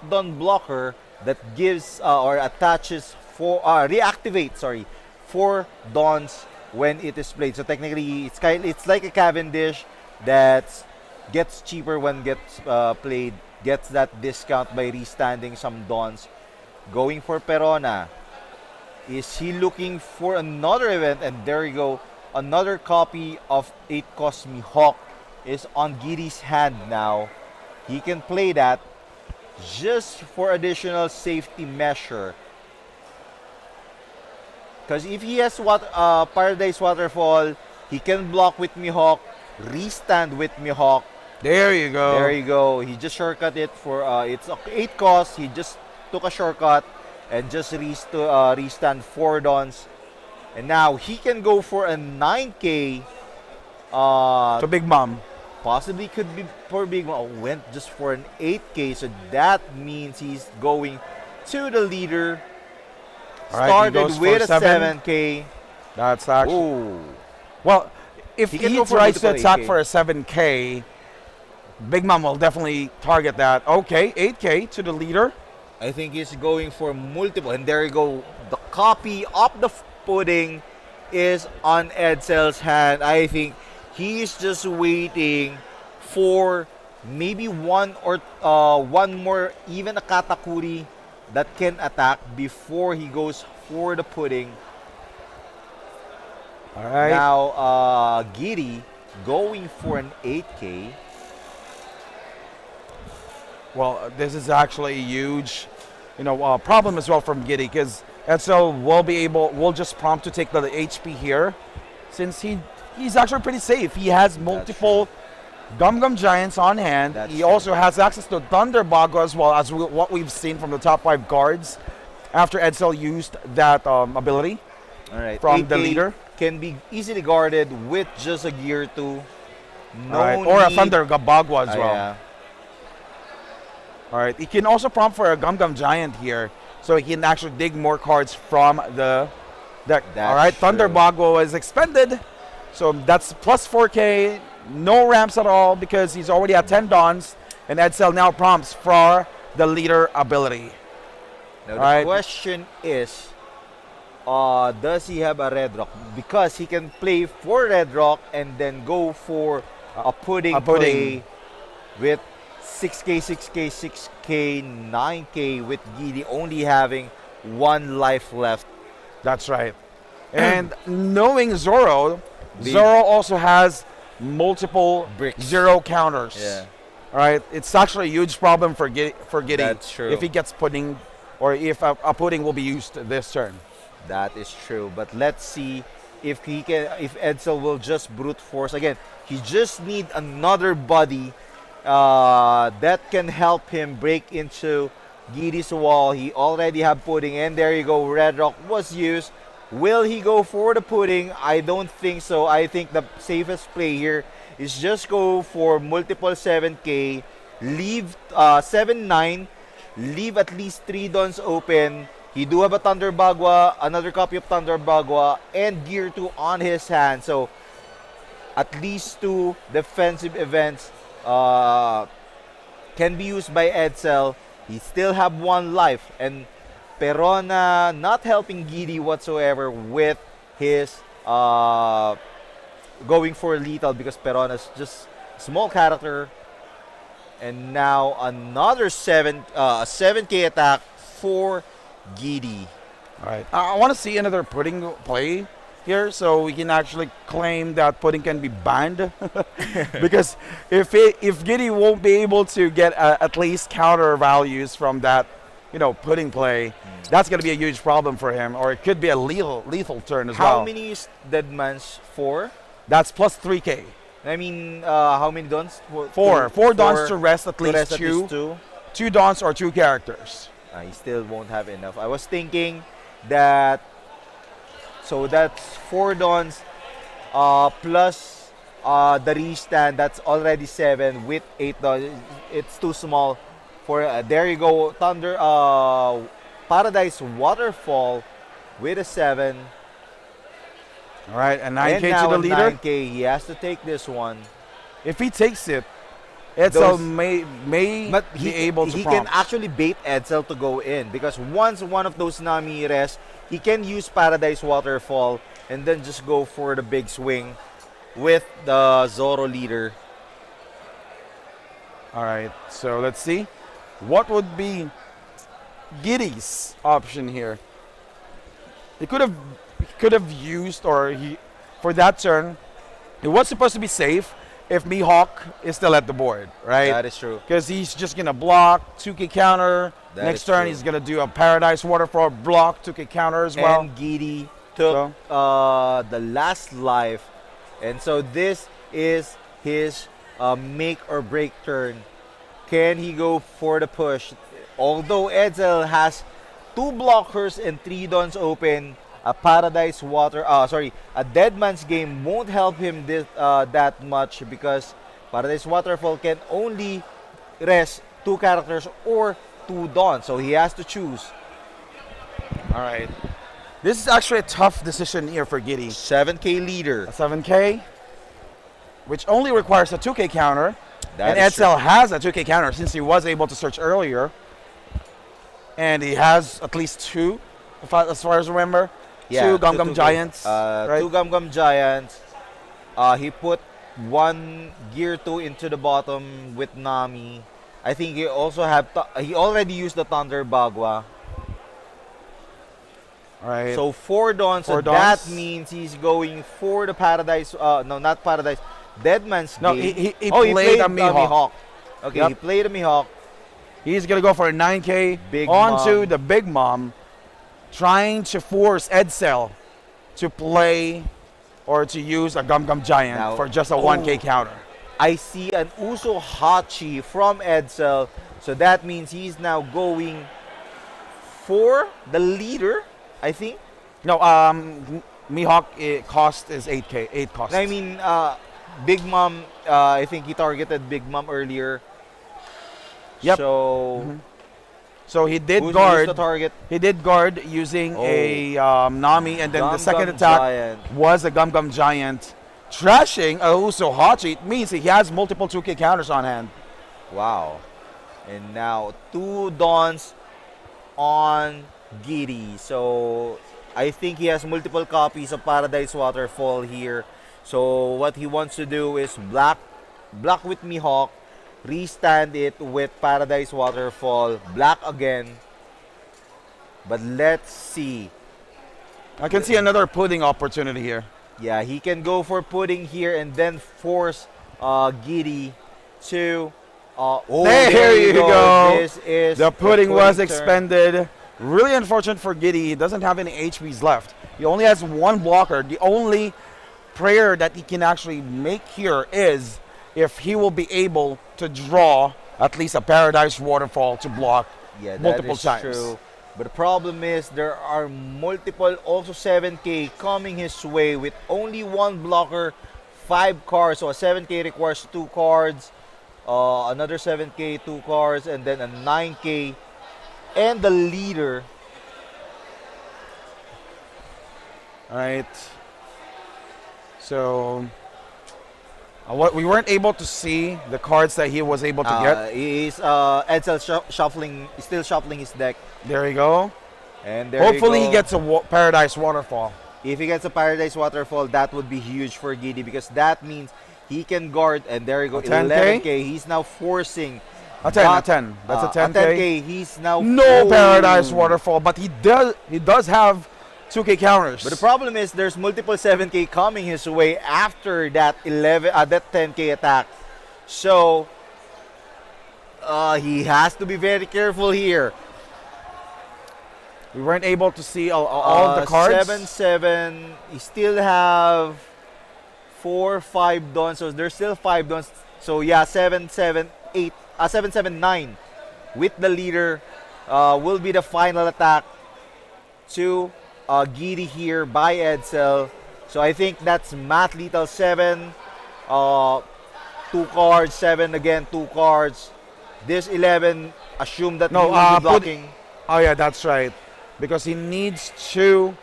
Dawn blocker that gives or attaches reactivates 4 Dawns when it is played. So technically, it's like a Cavendish that gets cheaper when gets played, gets that discount by restanding some Dawns. Going for Perona. Is he looking for another event? And there you go. Another copy of 8 Cosmi Hawk is on Giddy's hand now. He can play that just for additional safety measure. Because if he has Paradise Waterfall, he can block with Mihawk, restand with Mihawk. There you go. There you go. He just shortcut it for it's 8 cost. He just took a shortcut and just restand 4 dons. And now he can go for a 9K. To Big Mom. Possibly could be for Big Mom. Went just for an 8K. So that means he's going to the leader. All right, Started with a 7K. That's actually. Ooh. Well, if He he, can go for tries to multiple attack 8K. for a 7K, Big Mom will definitely target that. Okay, 8K to the leader. I think he's going for multiple. And there you go. The copy of the pudding is on Edsel's hand. I think he's just waiting for maybe one more, even a Katakuri that can attack before he goes for the pudding. All right. Now, Giddy going for an 8K. Well, this is actually a huge, problem as well from Giddy, because Edsel will just prompt to take the HP here, since he's actually pretty safe. He has multiple Gum Gum Giants on hand. That's He true. also has access to Thunder Bago as well, as what we've seen from the top 5 guards after Edsel used that ability All right. from the 8K leader. can be easily guarded with just a Gear 2. No All right, or a need- Thunder Bagua as Ah, well. yeah. All right, he can also prompt for a Gum Gum Giant here, so he can actually dig more cards from the deck. That's All right, Thunder true. Bagua is expended, so that's plus 4K, no ramps at all because he's already at 10 Dons, and Edsel now prompts for the leader ability. Now the Alright. question is, does he have a Red Rock? Because he can play for Red Rock and then go for a pudding, a pudding. play with 6K, 6K, 6K, 9K with Giddy only having 1 life left. That's right. And knowing Zoro, The- Zoro also has multiple Bricks. 0 counters. Yeah. All right, it's actually a huge problem for Giddy. That's true. If he gets pudding, or if a pudding will be used this turn. That is true. But let's see if Edsel will just brute force again. He just need another body that can help him break into Giddy's wall. He already have pudding, and there you go. Red Rock was used. Will he go for the pudding? I don't think so. I think the safest play here is just go for multiple 7K, leave 7-9, leave at least 3 dons open. He do have a Thunder Bagua, another copy of Thunder Bagua, and Gear 2 on his hand. So at least 2 defensive events can be used by Edsel. He still have 1 life, and Perona not helping Giddy whatsoever with his going for lethal, because Perona's just small character. And now another 7K attack for Giddy. All right, I want to see another pudding play here, so we can actually claim that pudding can be banned. Because if Giddy won't be able to get at least counter values from that, pudding play, that's going to be a huge problem for him, or it could be a lethal turn as well. How many is Deadman's 4? That's plus 3K. I mean, how many dons? 4 dons to rest at least at least 2. 2 dons or 2 characters. He still won't have enough. I was thinking that, so that's 4 dons plus the restand. That's already 7 with 8 dons. It's too small for. There you go, Thunder Paradise Waterfall with a 7. All right, and 9K And now to the a leader. 9K. He has to take this one. If he takes it, Edsel may But be able to he can prompt. actually bait Edsel to go in, because once one of those Nami rests, he can use Paradise Waterfall and then just go for the big swing with the Zoro leader. All right, so let's see. What would be Giddy's option here? he could have used, or he for that turn, it was supposed to be safe if Mihawk is still at the board, right? That is true. Because he's just gonna block 2K counter. That Next is turn true. he's gonna do a Paradise Waterfall block 2K counter as well. And Giddy took the last life, and so this is his make or break turn. Can he go for the push? Although Edsel has 2 blockers and 3 dons open, a Paradise Water, a Dead Man's Game won't help him that much because Paradise Waterfall can only rest 2 characters or 2 dons, so he has to choose. All right. This is actually a tough decision here for Giddy. 7K leader. A 7K, which only requires a 2K counter. That And is true. Edsel has a 2K counter since he was able to search earlier. And he has at least 2, as far as I remember. 2 Gum Gum Giants. Right? 2 Gum Gum Giants. He put 1 Gear 2 into the bottom with Nami. I think he also he already used the Thunder Bagua. All right. So 4 dons. So 4 that dons. means he's going for the Paradise. No, not Paradise. Dead Man's No, Game. he Oh, played a Mihawk. Okay, Yep. he played a Mihawk. He's going to go for a 9K Big onto Mom. the Big Mom, trying to force Edsel to play or to use a Gum Gum Giant Now- for just a Oh. 1K counter. I see an Uso Hachi from Edsel. So that means he's now going for the leader, I think. No, Mihawk cost is 8K, 8 cost. I mean, Big Mom, I think he targeted Big Mom earlier. Yep. So, So he did who's guard. the target? He did guard using a Nami, and then the Gum second Gum attack Giant. was a Gum Gum Giant, trashing a Uso Hachi. It means he has multiple 2K counters on hand. Wow. And now 2 dons on Giddy. So I think he has multiple copies of Paradise Waterfall here. So what he wants to do is block with Mihawk, restand it with Paradise Waterfall, block again. But let's see. I can see another pudding opportunity here. Yeah, he can go for pudding here and then force Giddy to. There you go. This is The pudding was turn. expended. Really unfortunate for Giddy. He doesn't have any HPs left. He only has 1 blocker. The only prayer that he can actually make here is if he will be able to draw at least a Paradise Waterfall to block Yeah, that multiple is times. true. But the problem is there are multiple also 7K coming his way with only 1 blocker, 5 cards. So a 7K requires 2 cards, another 7K, 2 cards, and then a 9K. And the leader. All right. So what we weren't able to see the cards that he was able to get. He's Edsel shuffling, still shuffling his deck. There you go. And there Hopefully you he go. gets a Paradise Waterfall. If he gets a Paradise Waterfall, that would be huge for Giddy because that means he can guard. And there you go, A 10K? 11K. He's now forcing. A 10, But, a 10. That's a 10K. 10K. He's now No oh. Paradise Waterfall, but he does have 2K counters. But the problem is there's multiple 7K coming his way after that 10K attack. So he has to be very careful here. We weren't able to see all of the cards. 7-7. You still have 4-5 dons. So there's still 5 dons. So yeah, 7-7-8. 7-7-9 with the leader will be the final attack to Giddy here by Edsel. So I think that's Math Lethal 7, 2 cards, 7 again, 2 cards. This 11, assume that No, he will be blocking Oh yeah, that's right. Because he needs to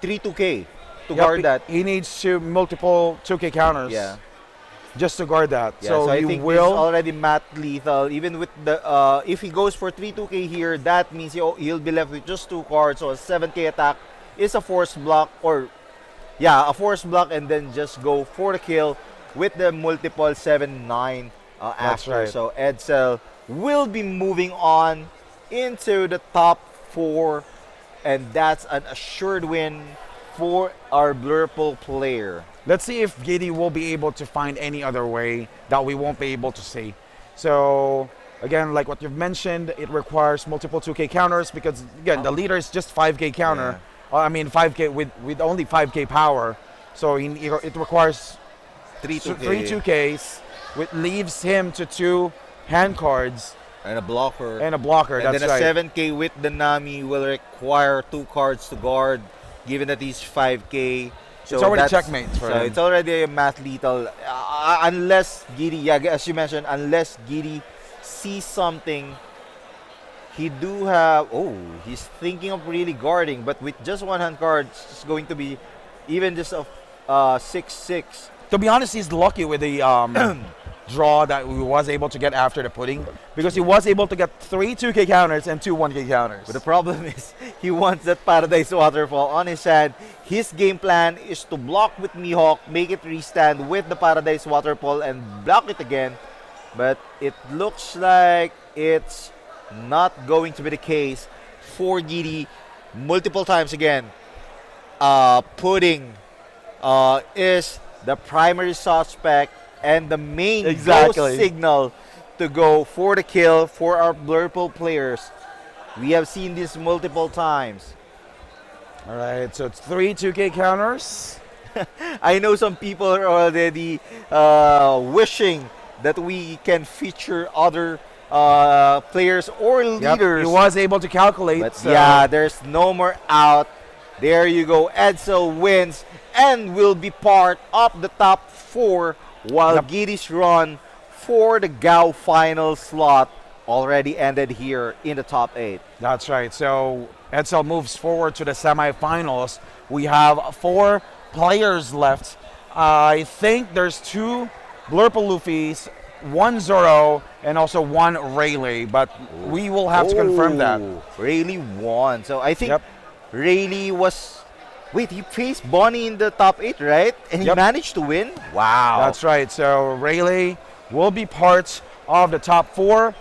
3-2K to Yep, guard that. He needs to multiple 2K counters. Yeah. Just to guard that. Yeah, so I he think will. this is already Math Lethal. Even with the if he goes for 3-2K here, that means he'll be left with just 2 cards. So a 7K attack is a force block, or yeah, a force block, and then just go for the kill with the multiple 7-9 after. right. So Edsel will be moving on into the top 4 and that's an assured win for our Blurple player. Let's see if Giddy will be able to find any other way that we won't be able to see. So again, like what you've mentioned, it requires multiple 2K counters because again, the leader is just 5K counter. I mean 5K with only 5K power. So it requires Three 2Ks, which leaves him to 2 hand cards and a blocker. and a blocker. And That's then a right. 7K with the Nami will require 2 cards to guard, given that he's 5K. So It's already that's- checkmate for So him. it's already a math lethal. Unless Giddy, yeah, as you mentioned, unless Giddy sees something, he do have. Oh, he's thinking of really guarding, but with just 1 hand card, it's going to be even just a 6-6. To be honest, he's lucky with the draw that he was able to get after the pudding because he was able to get 3 2K counters and 2 1K counters. But the problem is, he wants that Paradise Waterfall on his hand. His game plan is to block with Mihawk, make it restand with the Paradise Waterfall, and block it again. But it looks like it's not going to be the case for Giddy. Multiple times again, Pudding is the primary suspect and the main go Exactly. signal to go for the kill for our Blurple players. We have seen this multiple times. All right, so it's 3 2K counters. I know some people are already wishing that we can feature other players or Yep, leaders. he was able to calculate. But so yeah, there's no more out. There you go. Edsel wins and will be part of the top 4 while Yep. Giddy's run for the GAU final slot already ended here in the top 8. that's right. So Edsel moves forward to the semifinals. We have 4 players left. I think there's 2 Blurple Luffys, 1 Zoro, and also 1 Rayleigh, but we will have to confirm that. Rayleigh won. So I think Yep. Rayleigh was. Wait, he faced Bonnie in the top 8, right? And he Yep. managed to win? Wow. That's right. So Rayleigh will be part of the top 4,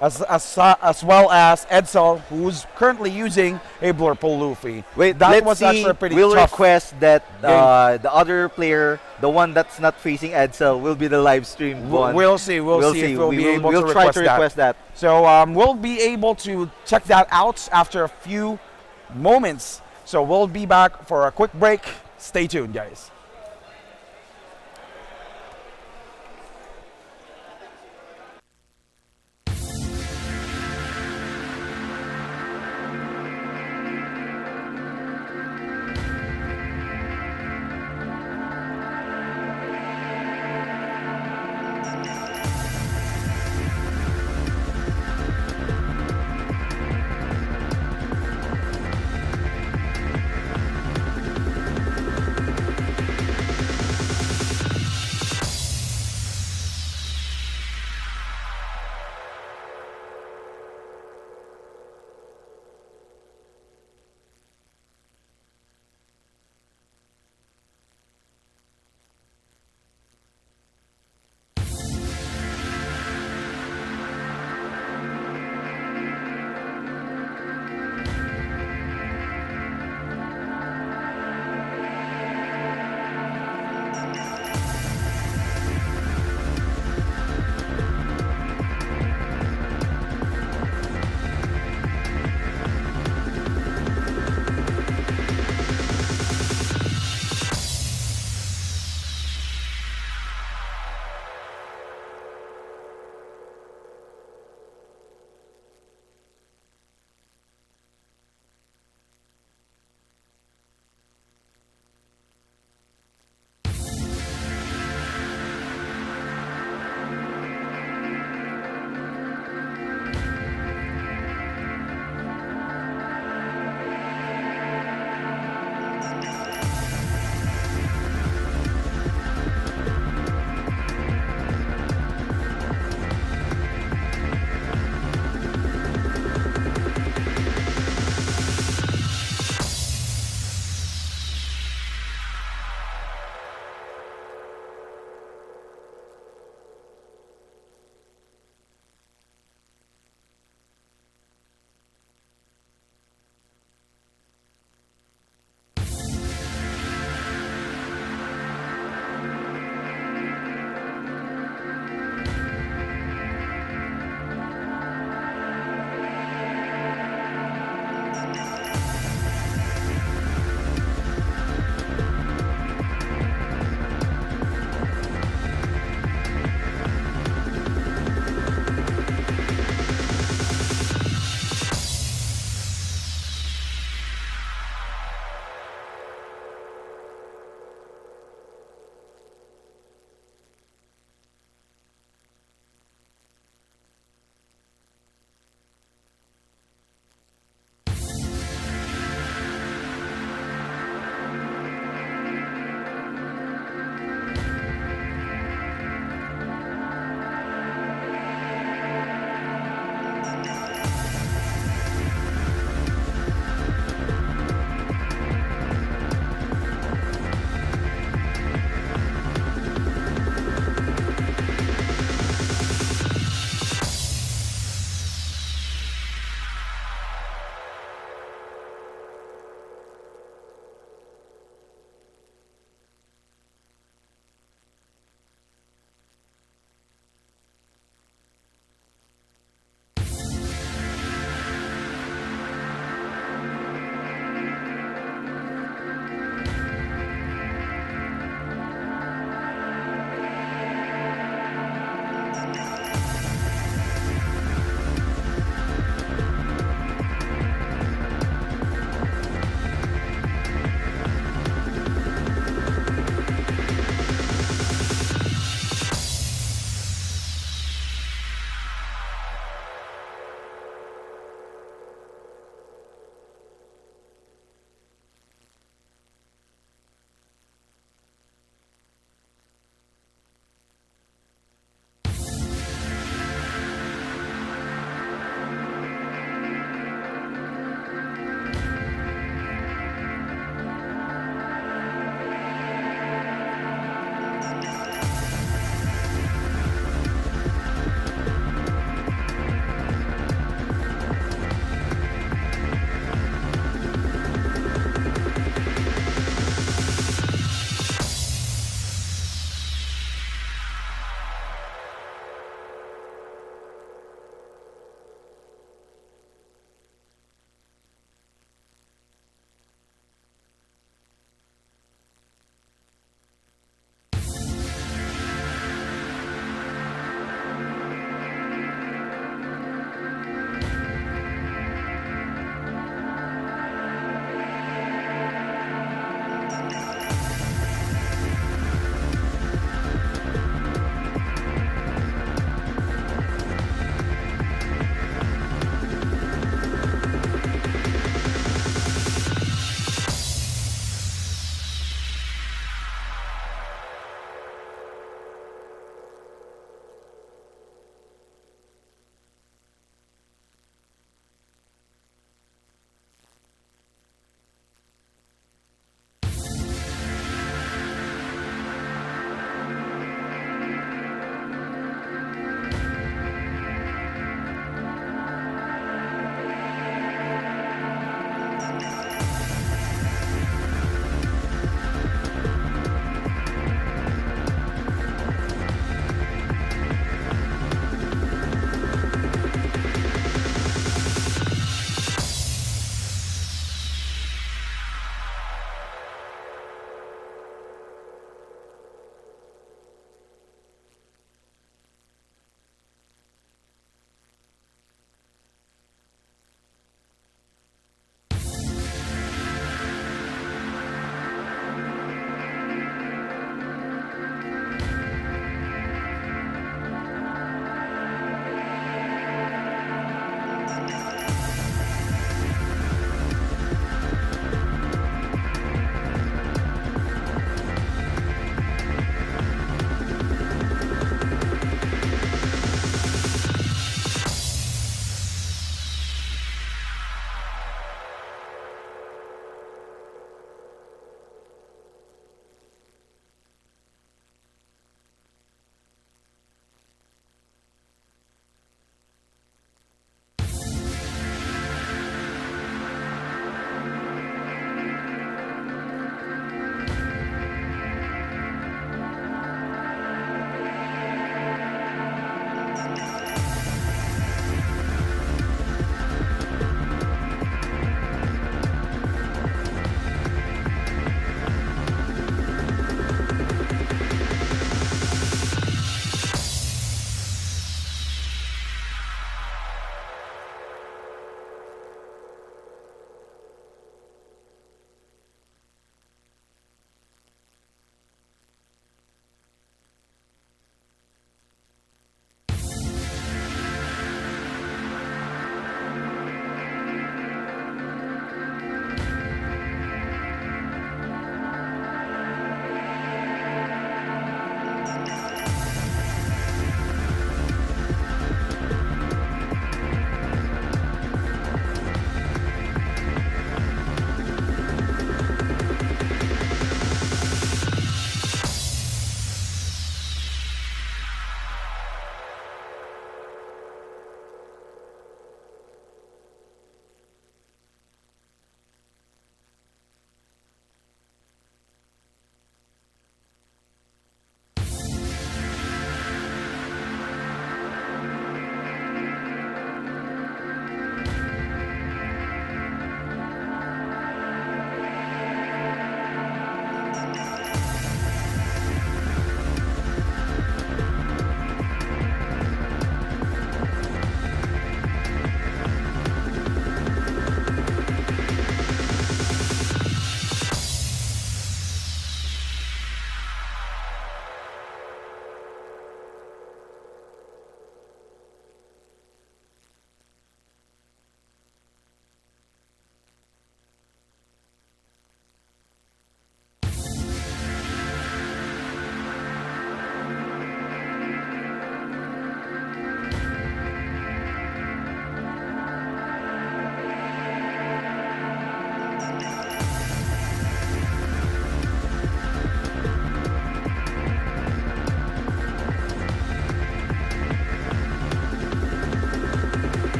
as well as Edsel, who's currently using a Blurple Luffy. Wait, that let's was see. actually a pretty We'll tough request that game. the other player, the one that's not facing Edsel, will be the live stream one. We'll see. We'll see if we'll be able we'll to try request to request that. So we'll be able to check that out after a few moments. So we'll be back for a quick break. Stay tuned, guys.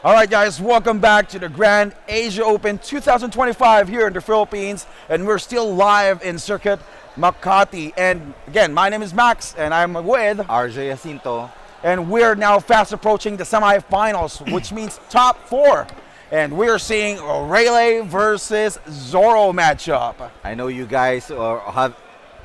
All right, guys, welcome back to the Grand Asia Open 2025 here in the Philippines, and we're still live in Circuit Makati. And again, my name is Max, and I'm with, RJ Jacinto. and we're now fast approaching the semifinals, which means top four. And we're seeing a Rayleigh versus Zorro matchup. I know you guys have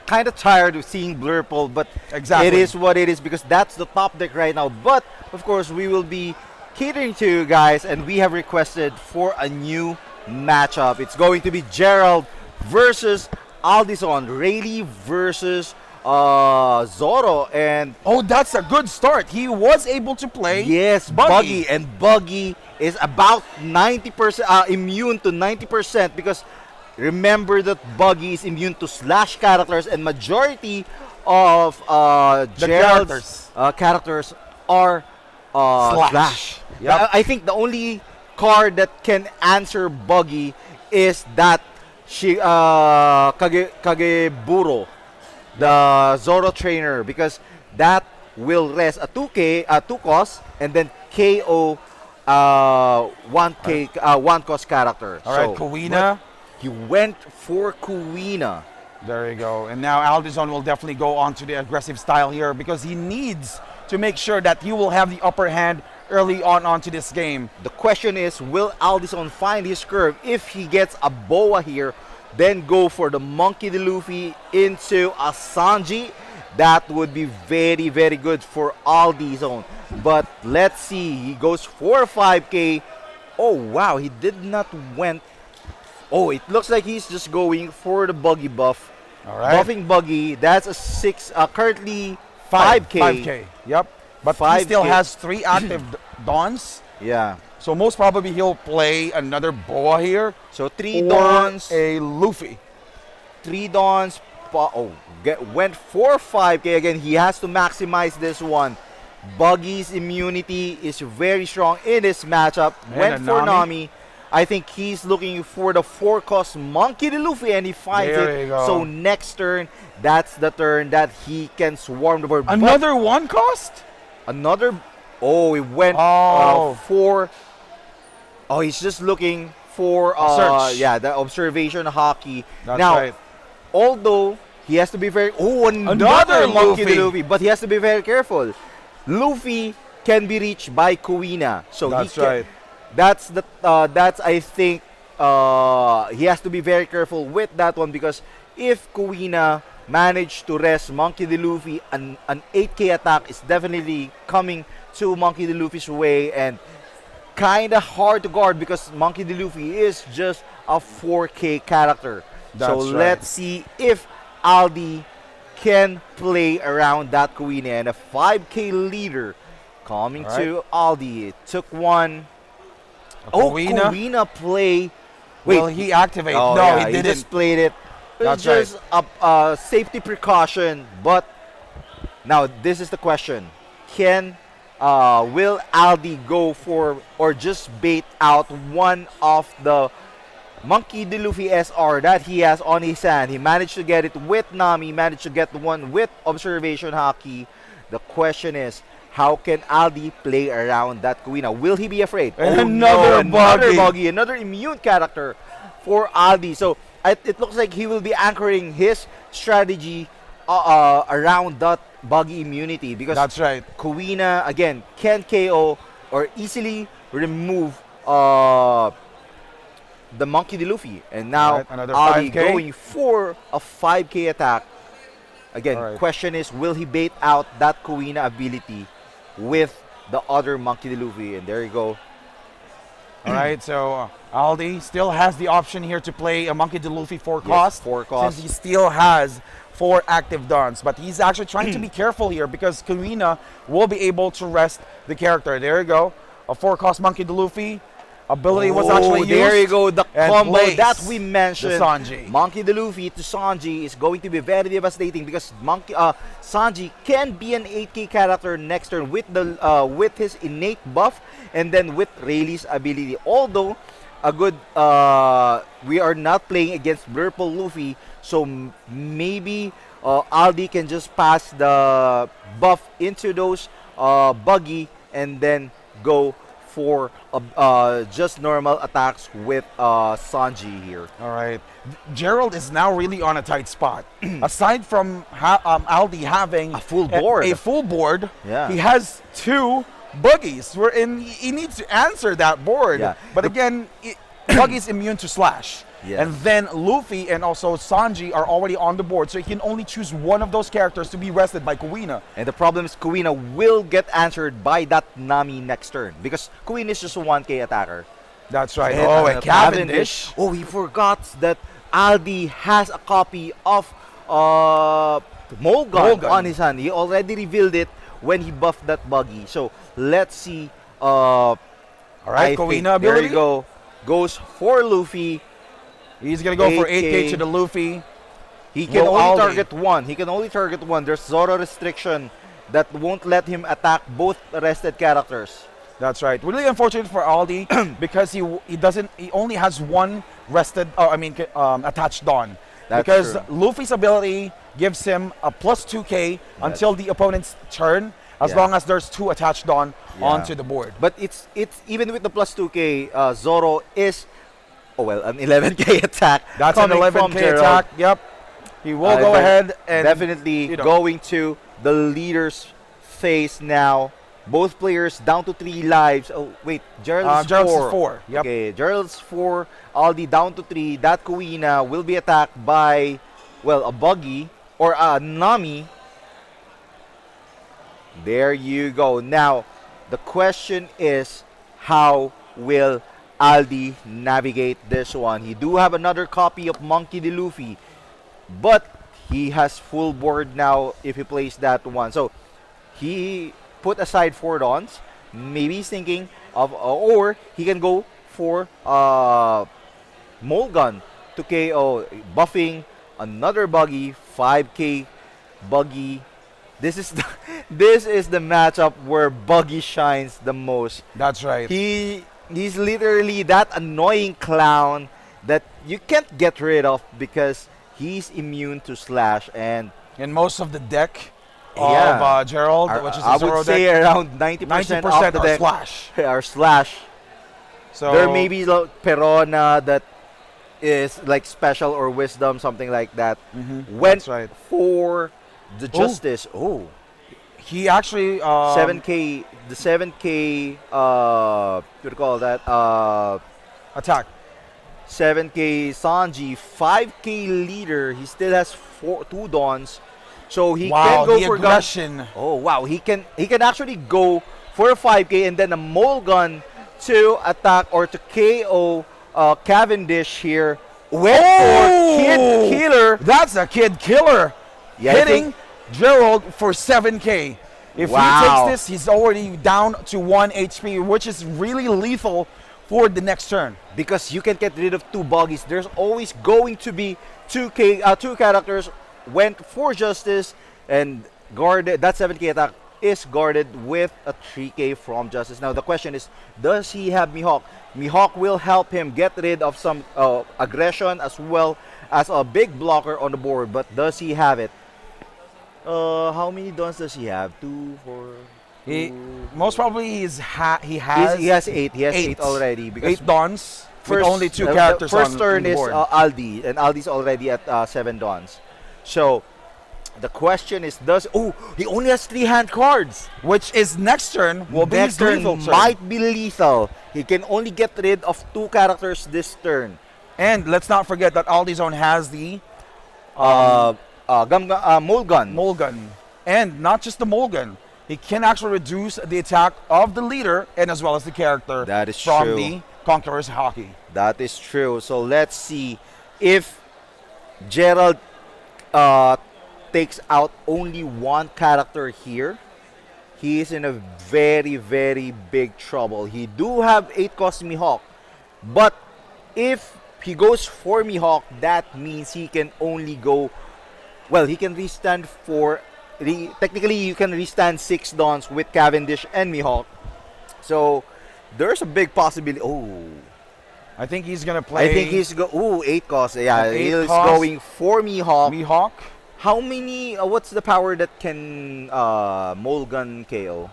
kind of tired of seeing Blurple, but Exactly. it is what it is because that's the top deck right now. But of course, we will be catering to you guys, and we have requested for a new matchup. It's going to be Gerald versus Aldison, Rayleigh versus Zorro, and Oh, that's a good start. He was able to play. yes, Buggy. And Buggy is about 90% immune to 90% because remember that Buggy is immune to slash characters, and majority of Gerald's characters are slash. Yep. I think the only card that can answer Buggy is that Kageburo, the Zoro trainer, because that will rest a 2k 2 cost and then KO 1 cost character. All right, Kawina. He went for Kuina. There you go. And now Aldison will definitely go on to the aggressive style here because he needs to make sure that he will have the upper hand early on onto this game. The question is, will Aldison find his curve? If he gets a Boa here, then go for the Monkey D. Luffy into a Sanji. That would be very, very good for Aldison. But let's see. He goes for 5k. Oh, wow. He did not went. Oh, it looks like he's just going for the Buggy buff. All right. Buffing Buggy. That's a currently 5k. 5K. Yep. But he 5K. still has 3 active dons. Yeah. So most probably he'll play another Boa here. So 3 or dons. a Luffy. 3 dons. Went for 5k again. He has to maximize this one. Buggy's immunity is very strong in this matchup. And Went a for Nami. Nami. I think he's looking for the 4-cost Monkey D. Luffy, and he finds There it. you go. So next turn, that's the turn that he can swarm the board. But Another 1 cost? another. Oh, he went Oh. for. Oh, he's just looking for Search. yeah, the observation hockey. That's now, right. although he has to be very another Another Monkey D. Luffy. Luffy, but he has to be very careful. Luffy can be reached by Kuina, so That's he can, right. that's I think he has to be very careful with that one because if Kuina managed to rest Monkey D. Luffy, an 8k attack is definitely coming to Monkey D. Luffy's way, and kind of hard to guard because Monkey D. Luffy is just a 4k character. That's so right. let's see if Aldi can play around that Kuina, and a 5k leader coming All right. to Aldi. It took one. Oh, Kuina? Kuina play. Wait, Will he activate? oh, no, yeah, he didn't. just played it. It's That's right. just a safety precaution. But now this is the question: Can will Aldi go for or just bait out one of the Monkey D. Luffy SR that he has on his hand? He managed to get it with Nami. Managed to get the one with observation hockey. The question is, how can Aldi play around that Kuina? Will he be afraid? And no, another another Buggy. Buggy, another immune character for Aldi. So it looks like he will be anchoring his strategy around that Buggy immunity because That's right. Kuina again can KO or easily remove the Monkey D. Luffy, and now Alright, another Ali 5K. going for a 5k attack. Again, Alright. question is, will he bait out that Kuina ability with the other Monkey D. Luffy? And there you go. All right, so Aldi still has the option here to play a Monkey D. Luffy 4 cost. 4 cost. Since he still has 4 active dons. But he's actually trying to be careful here because Kuina will be able to rest the character. There you go. A 4 cost Monkey D. Luffy. Ability was actually used. There you go, the and combo plays that we mentioned. the Sanji. Monkey D. Luffy to Sanji is going to be very devastating because Sanji can be an 8k character next turn with with his innate buff and then with Rayleigh's ability. Although a good we are not playing against Blurple Luffy, so maybe Aldi can just pass the buff into those Buggy and then go for just normal attacks with Sanji here. All right. Gerald is now really on a tight spot. Aside from Aldi having A full board. a full board, Yeah. he has two buggies. Wherein he needs to answer that board. Yeah. But again, Buggy's immune to Slash. Yeah. And then Luffy and also Sanji are already on the board, so he can only choose one of those characters to be rested by Kuina. And the problem is Kuina will get answered by that Nami next turn because Kuina is just a 1k attacker. That's right. And And Cavendish. Oh, he forgot that Aldi has a copy of Molgun Molgun. on his hand. He already revealed it when he buffed that buggy. So let's see. All right, Kuina ability. There you go. Goes for Luffy. He's going to go for 8K. 8K to the Luffy. He can Well, only Aldi. target one. He can only target one. There's Zoro restriction that won't let him attack both rested characters. That's right. Really unfortunate for Aldi because he only has one rested, attached Dawn. That's because true. Luffy's ability gives him a plus 2K until the opponent's turn, as Yeah. long as there's two attached Dawn Yeah. onto the board. But it's even with the plus 2k, Zoro is an 11k attack. That's an coming from 11K Gerald. attack. Yep. He will go But ahead and definitely you know. going to the leader's phase now. Both players down to 3 lives. Oh wait, Gerald's Gerald's 4. is 4. Yep. Okay, Gerald's 4. Aldi down to 3. That Kuina will be attacked by a buggy or a Nami. There you go. Now, the question is, how will Aldi navigate this one? He do have another copy of Monkey D. Luffy, but he has full board now if he plays that one. So, he put aside 4 Dawns. Maybe he's thinking of, or he can go for Molgun to KO, buffing another buggy, 5k buggy. This is the matchup where Buggy shines the most. That's right. He's literally that annoying clown that you can't get rid of because he's immune to Slash and In most of the deck Yeah. of Gerald, which is I a Zoro would say deck, around 90% 90% of the are deck Slash. are Slash. So There may be Perona that is like special or wisdom, something like that. Went That's right. for the Justice. He actually 7k, the 7k, what do you call that? attack. 7k Sanji, 5k leader. He still has 2 Dawns, so he can go the for gun. aggression. Oh wow, he can actually go for a 5k and then a mole gun to attack or to KO Cavendish here. Went for Kid Killer. That's a kid killer. Yeah, I Hitting think- Gerald for 7K. If Wow. he takes this, he's already down to 1 HP, which is really lethal for the next turn. Because you can get rid of 2 buggies. There's always going to be 2 characters went for Justice and guarded. That 7k attack is guarded with a 3k from Justice. Now the question is, does he have Mihawk? Mihawk will help him get rid of some aggression as well as a big blocker on the board, but does he have it? How many dons does he have? 2, 4. He 2, most probably he has he has 8. He has 8 already because 8 Dawns with only 2 the characters first on turn the is board. Aldi, and Aldi's already at 7 Dawns. So the question is, he only has 3 hand cards. Which is next turn will be Next his turn lethal turn. might be lethal. He can only get rid of 2 characters this turn. And let's not forget that Aldi Zone has the Mole Gun. Mole Gun. And not just the Mole Gun. He can actually reduce the attack of the leader and as well as the character That is from true. the Conqueror's Hockey. That is true. So let's see if Gerald takes out only 1 character here. He is in a very, very big trouble. He do have 8 cost Mihawk, but if he goes for Mihawk, that means he can only go. Well, he can restand for. Technically, you can restand 6 Dawns with Cavendish and Mihawk. So there's a big possibility. I think he's going to play I think he's 8 cost. Yeah, An 8 he's cost. going for Mihawk. Mihawk. How many? What's the power that can Mole Gun KO?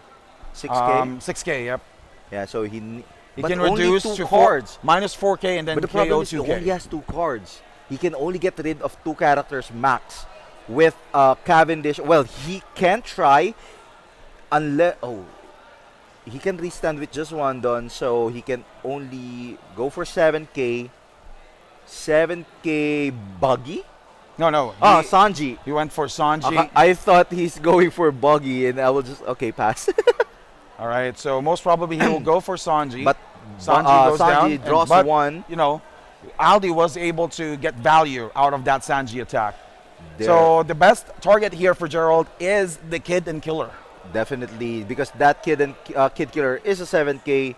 6k. 6K, yep. Yeah, so He but can only reduce two to cards. minus 4K and then But the problem KO is he 2K. only has 2 cards. He can only get rid of 2 characters max with Cavendish. Well, he can try unless he can restand with just 1 done, so he can only go for 7K. 7K buggy. No. Sanji. He went for Sanji. I thought he's going for buggy, and I will just pass. All right, so most probably he will go for Sanji. But Sanji goes down. Sanji draws but, 1. You know, Aldi was able to get value out of that Sanji attack. There. So the best target here for Gerald is the Kid and Killer. Definitely, because that Kid Killer is a 7K.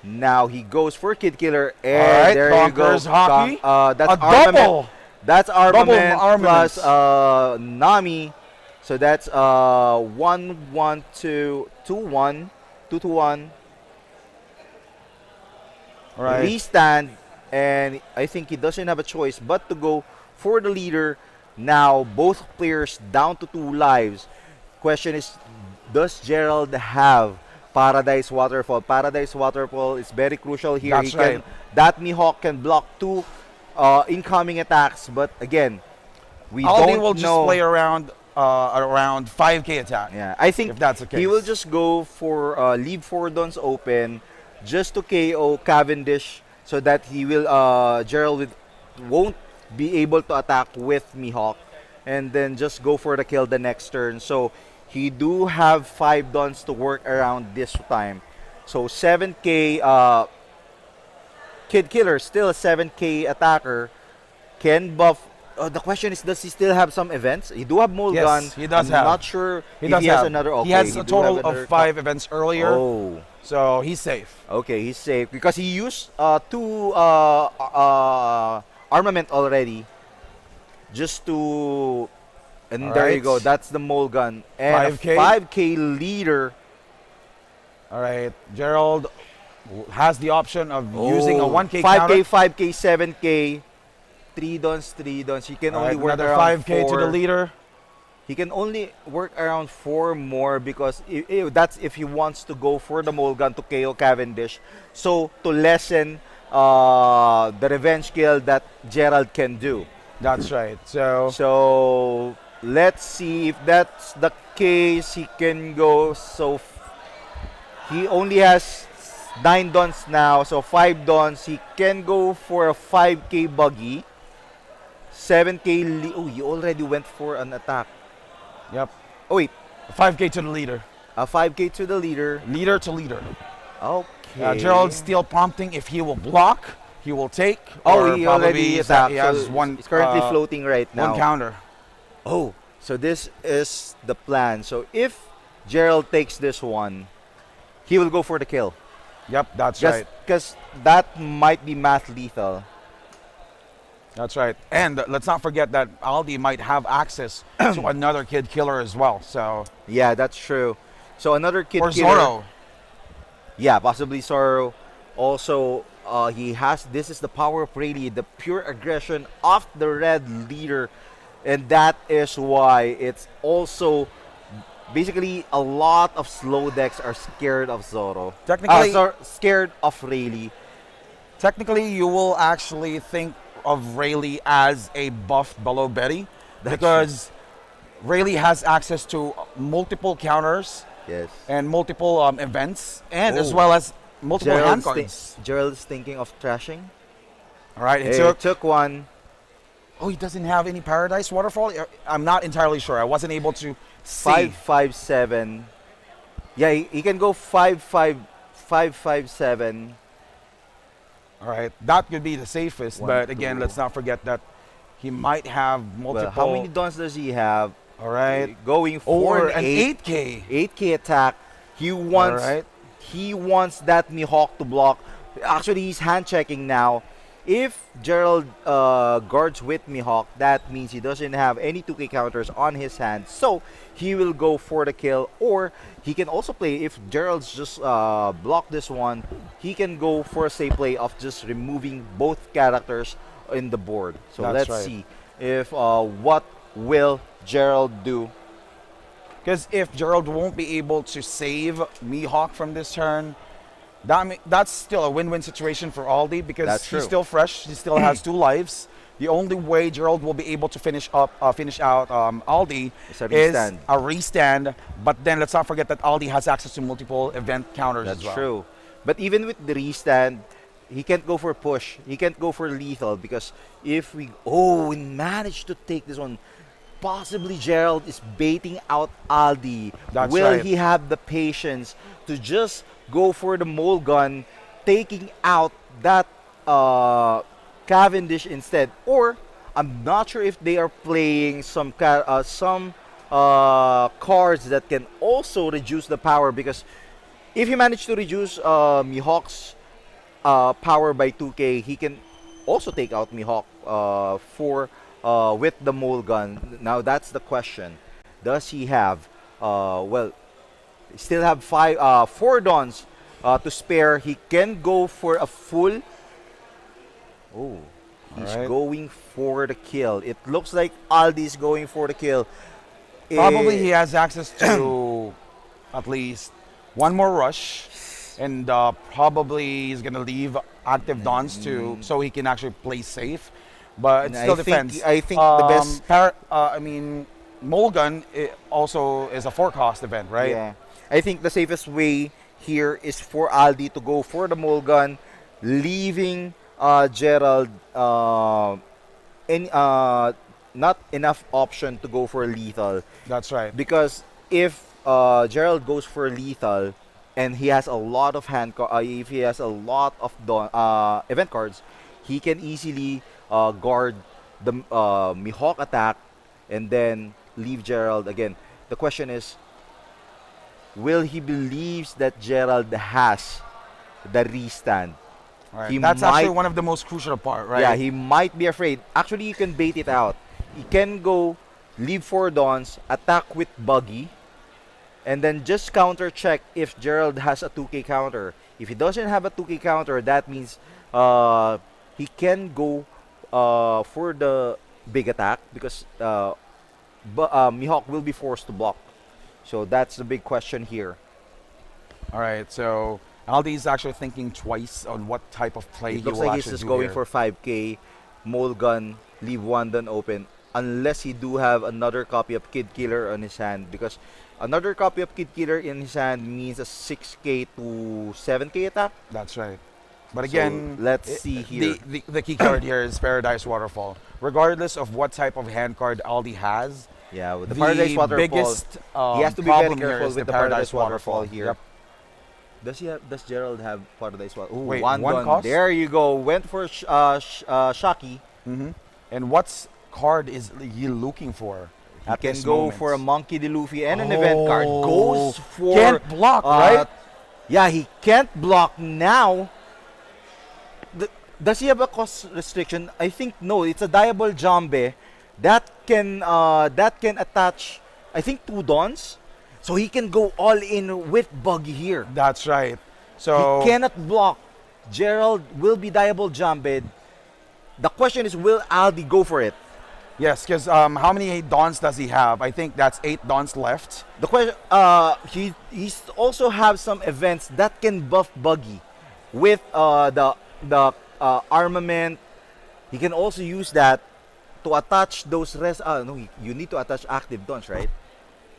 Now he goes for Kid Killer, and All right, there you go. Conquerors Hockey. That's a armament. double. That's armament armaments. plus Nami. So that's 1 1 2 2 1 2 to 1. All right. Restand, and I think he doesn't have a choice but to go for the leader. Now both players down to 2 lives. Question is, does Gerald have Paradise Waterfall? Paradise Waterfall is very crucial here. That's right. That Mihawk can block 2 incoming attacks, but again, we Aldi don't will just know. play around 5K attack. Yeah, I think if that's the case. he will just go for leave 4 dons open just to KO Cavendish, so that he will Gerald won't be able to attack with Mihawk, and then just go for the kill the next turn. So he do have 5 dons to work around this time. So 7K Kid Killer, still a 7K attacker, can buff. The question is, does he still have some events? He do have Mulligan. Yes, he does I'm have. not sure He if does he has have. another. Okay, he has a do have total another of 5 events earlier, Oh, so he's safe. okay, he's safe because he used 2 armament already, just to. And All there you right. go. That's the Mulligan and 5K. a 5K leader. All right, Gerald has the option of using a 1K 5K, counter. 5K, 7K. 3 dons, 3 dons. He can All only right, work another around 5K 4. to the leader. He can only work around 4 more because that's if he wants to go for the Mulligan to KO Cavendish. So to lessen the revenge kill that Gerald can do. That's right. So let's see if that's the case. He can go. So he only has 9 dons now. So 5 dons. He can go for a 5K buggy. 7K. Oh, he already went for an attack. Yep. Oh wait, 5K to the leader. a 5K to the leader. Leader to leader. Okay. Gerald's still prompting if he will block, he will take. Oh, or he probably already attacked. he has So one. He's currently floating right now. One counter. Oh, so this is the plan. So if Gerald takes this one, he will go for the kill. Yep, that's right. Because that might be math lethal. That's right. And let's not forget that Aldi might have access to another Kid Killer as well. So Yeah, that's true. So another kid or killer. Zoro. Yeah, possibly Zoro. Also, he has. This is the power of Rayleigh, the pure aggression of the red leader, and that is why it's also basically a lot of slow decks are scared of Zoro. Technically- scared of Rayleigh. Technically, you will actually think of Rayleigh as a buffed below Betty because Rayleigh has access to multiple counters Yes. and multiple events, and as Oh. well as multiple hand cards. Gerald's thinking of trashing. All right, He took one. Oh, he doesn't have any Paradise Waterfall? I'm not entirely sure. I wasn't able to see. 5-5-7. Yeah, he can go 5-5-5-5-7. All right, that could be the safest, 1, but again, 2. let's not forget that he might have multiple. Well, how many dons does he have? All right, Going for or an 8K. 8K attack. He wants All right. he wants that Mihawk to block. Actually, he's hand checking now. If Gerald guards with Mihawk, that means he doesn't have any 2K counters on his hand. So he will go for the kill, or he can also play, if Gerald's just block this one, he can go for a safe play of just removing both characters in the board. So That's let's right. see if what will Gerald do. Because if Gerald won't be able to save Mihawk from this turn, That's still a win-win situation for Aldi because That's he's true. still fresh. He still has 2 lives. The only way Gerald will be able to finish out Aldi It's a is restand. a restand. But then let's not forget that Aldi has access to multiple event counters That's as well. true. But even with the restand, he can't go for push. He can't go for lethal because if we managed to take this one. Possibly Gerald is baiting out Aldi. That's Will right. he have the patience to just go for the mole gun, taking out that Cavendish instead? Or I'm not sure if they are playing some cards that can also reduce the power because if he managed to reduce Mihawk's power by 2k, he can also take out Mihawk for with the mole gun. Now that's the question. Does he have? Still have 4 dawns to spare. He can go for a full. Oh, he's Alright. going for the kill. It looks like Aldi's going for the kill. Probably Eh, he has access to at least one more rush, and probably he's gonna leave active dons to so he can actually play safe. But it And still I think- depends. I think the best- Mulgun also is a forecast event, right? Yeah. I think the safest way here is for Aldi to go for the mole gun, leaving Gerald not enough option to go for lethal. That's right. Because if Gerald goes for lethal and he has a lot of if he has a lot of event cards, he can easily guard the Mihawk attack and then leave Gerald again. The question is, will he believes that Gerald has the restand? Right. He That's actually might- one of the most crucial part, right? Yeah, he might be afraid. Actually, you can bait it out. He can go leave 4 dawns, attack with buggy, and then just counter check if Gerald has a 2k counter. If he doesn't have a 2k counter, that means he can go for the big attack because Mihawk will be forced to block. So that's the big question here. All right. So Aldi is actually thinking twice on what type of play It he looks will like he's actually just do going here. for 5k, mole gun, leave 1 done open. Unless he do have another copy of Kid Killer on his hand, because another copy of Kid Killer in his hand means a 6k to 7k attack. That's right. But So, again, let's see here. The key card here is Paradise Waterfall. Regardless of what type of hand card Aldi has, Yeah, with the Paradise Waterfall, biggest he has to be very problem here careful is with the Paradise Waterfall here. Yep. Does Gerald have Paradise Waterfall? Wait, one one done. cost? There you go. Went for Shaki. And what's card is he looking for? He at can this go moment? for a Monkey D. Luffy and an event card. Goes for Can't block, right? Yeah, he can't block now. Does he have a cost restriction? I think no. It's a diable Jambe that can attach. I think 2 dawns, so he can go all in with Buggy here. That's right. So He cannot block. Gerald will be diable Jambe. The question is, will Aldi go for it? yes, because how many dawns does he have? I think that's 8 dawns left. The question, he also have some events that can buff Buggy with the armament. He can also use that to attach those no, you need to attach active dons, right?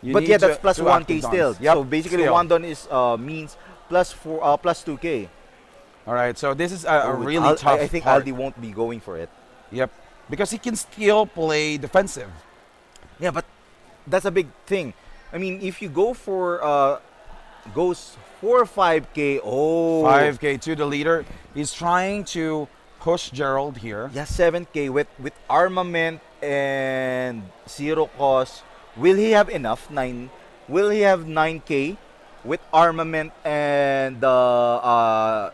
You But need yeah, that's to- plus to 1k active still. dawns. Yep, So basically, still. 1 don is means plus 2k. All right, so this is a Oh, really tough I think part. Aldi won't be going for it. Yep, because he can still play defensive. Yeah, but that's a big thing. I mean, if you go for goes for 5k, 5k to the leader. He's trying to push Gerald here. yeah, 7k with armament and 0 cost. Will he have enough? Will he have 9k with armament and what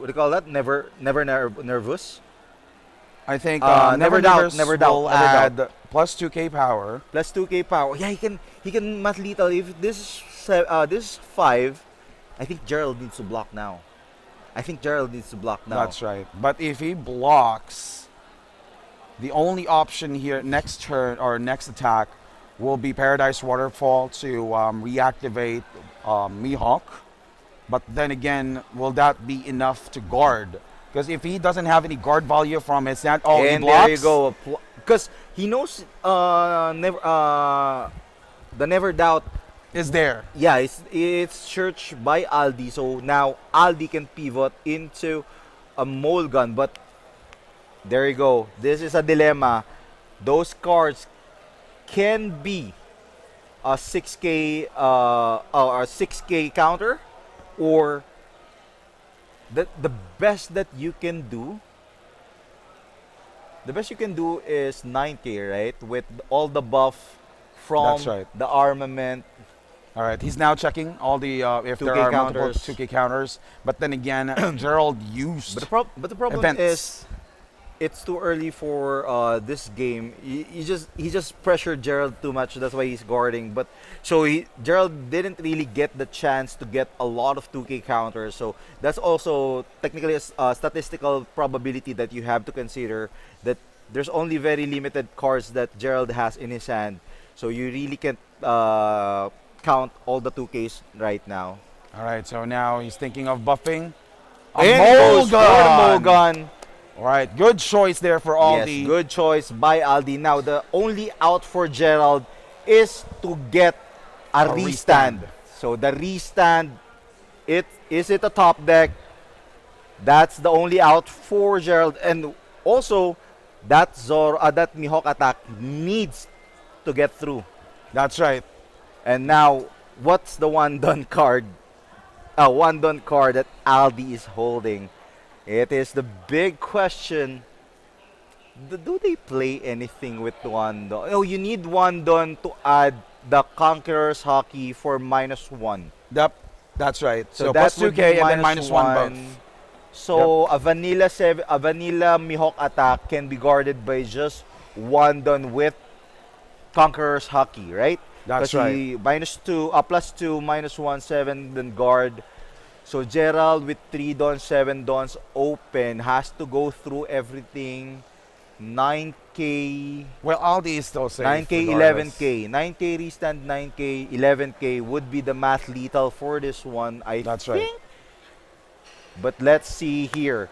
do you call that? Nervous. I think Never doubt, Nevertheless never doubt, will never doubt. add plus 2k power. Plus 2k power. Yeah, he can math lethal. If this is 5, I think Gerald needs to block now. That's right. But if he blocks, the only option here next turn or next attack will be Paradise Waterfall to reactivate Mihawk. But then again, will that be enough to guard? Because if he doesn't have any guard value from his stand, oh, he And blocks. there you go. Because he knows never the never doubt. Is there? Yeah, it's searched by Aldi. So now Aldi can pivot into a mole gun. But there you go. This is a dilemma. Those cards can be a 6K or a 6K counter, or the best that you can do. The best you can do is 9K, right? With all the buff from That's right. the armament. All right, he's now checking all the if there 2K are counters. multiple 2K counters. But then again, Gerald used But the problem events. is, it's too early for this game. He just pressured Gerald too much. That's why he's guarding. But so Gerald didn't really get the chance to get a lot of 2K counters. So that's also technically a statistical probability that you have to consider, that there's only very limited cards that Gerald has in his hand. So you really can't count all the 2Ks right now. All right, so now he's thinking of buffing. A And goes for Mulligan! Mulligan. All right, good choice there for Aldi. Yes, good choice by Aldi. Now, the only out for Gerald is to get a restand. So, the restand, is it a top deck? That's the only out for Gerald. And also, that that Mihawk attack needs to get through. That's right. And now, what's the one done card? One done card that Aldi is holding. It is the big question. Do they play anything with one done? Oh, you need one done to add the Conqueror's Hockey for -1. Yep, that's right. So, that plus would 2K be and then -1 buff. So a vanilla Mihawk attack can be guarded by just one done with Conqueror's Hockey, right? That's 'Cause right. he -2, +2, -1, 7, then guard. So Gerald with 3 dons, 7 dons open has to go through everything. 9K, Well, Aldi is still safe. 9K, regardless. 11K. 9K restand, 9K, 11K would be the math lethal for this one, I That's think. right. But let's see here.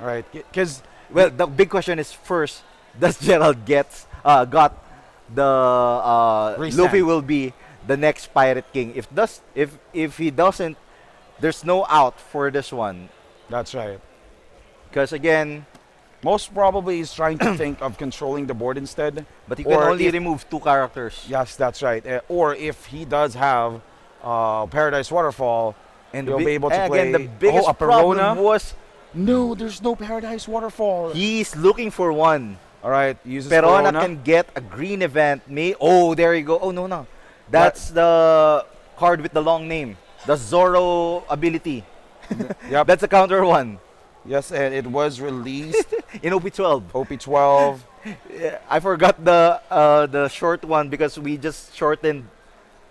All right, because Well, the big question is first, does Gerald got the Restand. Luffy will be the next Pirate King? If he doesn't, there's no out for this one. that's right. Because again, Most probably he's trying to think of controlling the board instead. but you can Or only if- remove 2 characters. Yes, that's right. Or if he does have Paradise Waterfall, And he'll be able to and play. again, the biggest a problem Perona. was No, there's no Paradise Waterfall. he's looking for one. All right, uses Perona Perona. can get a green event. There you go. Oh, no. That's the card with the long name. The Zoro ability. Yep. That's a counter one Yes, and it was released in OP12. OP12. Yeah, I forgot the short one because we just shortened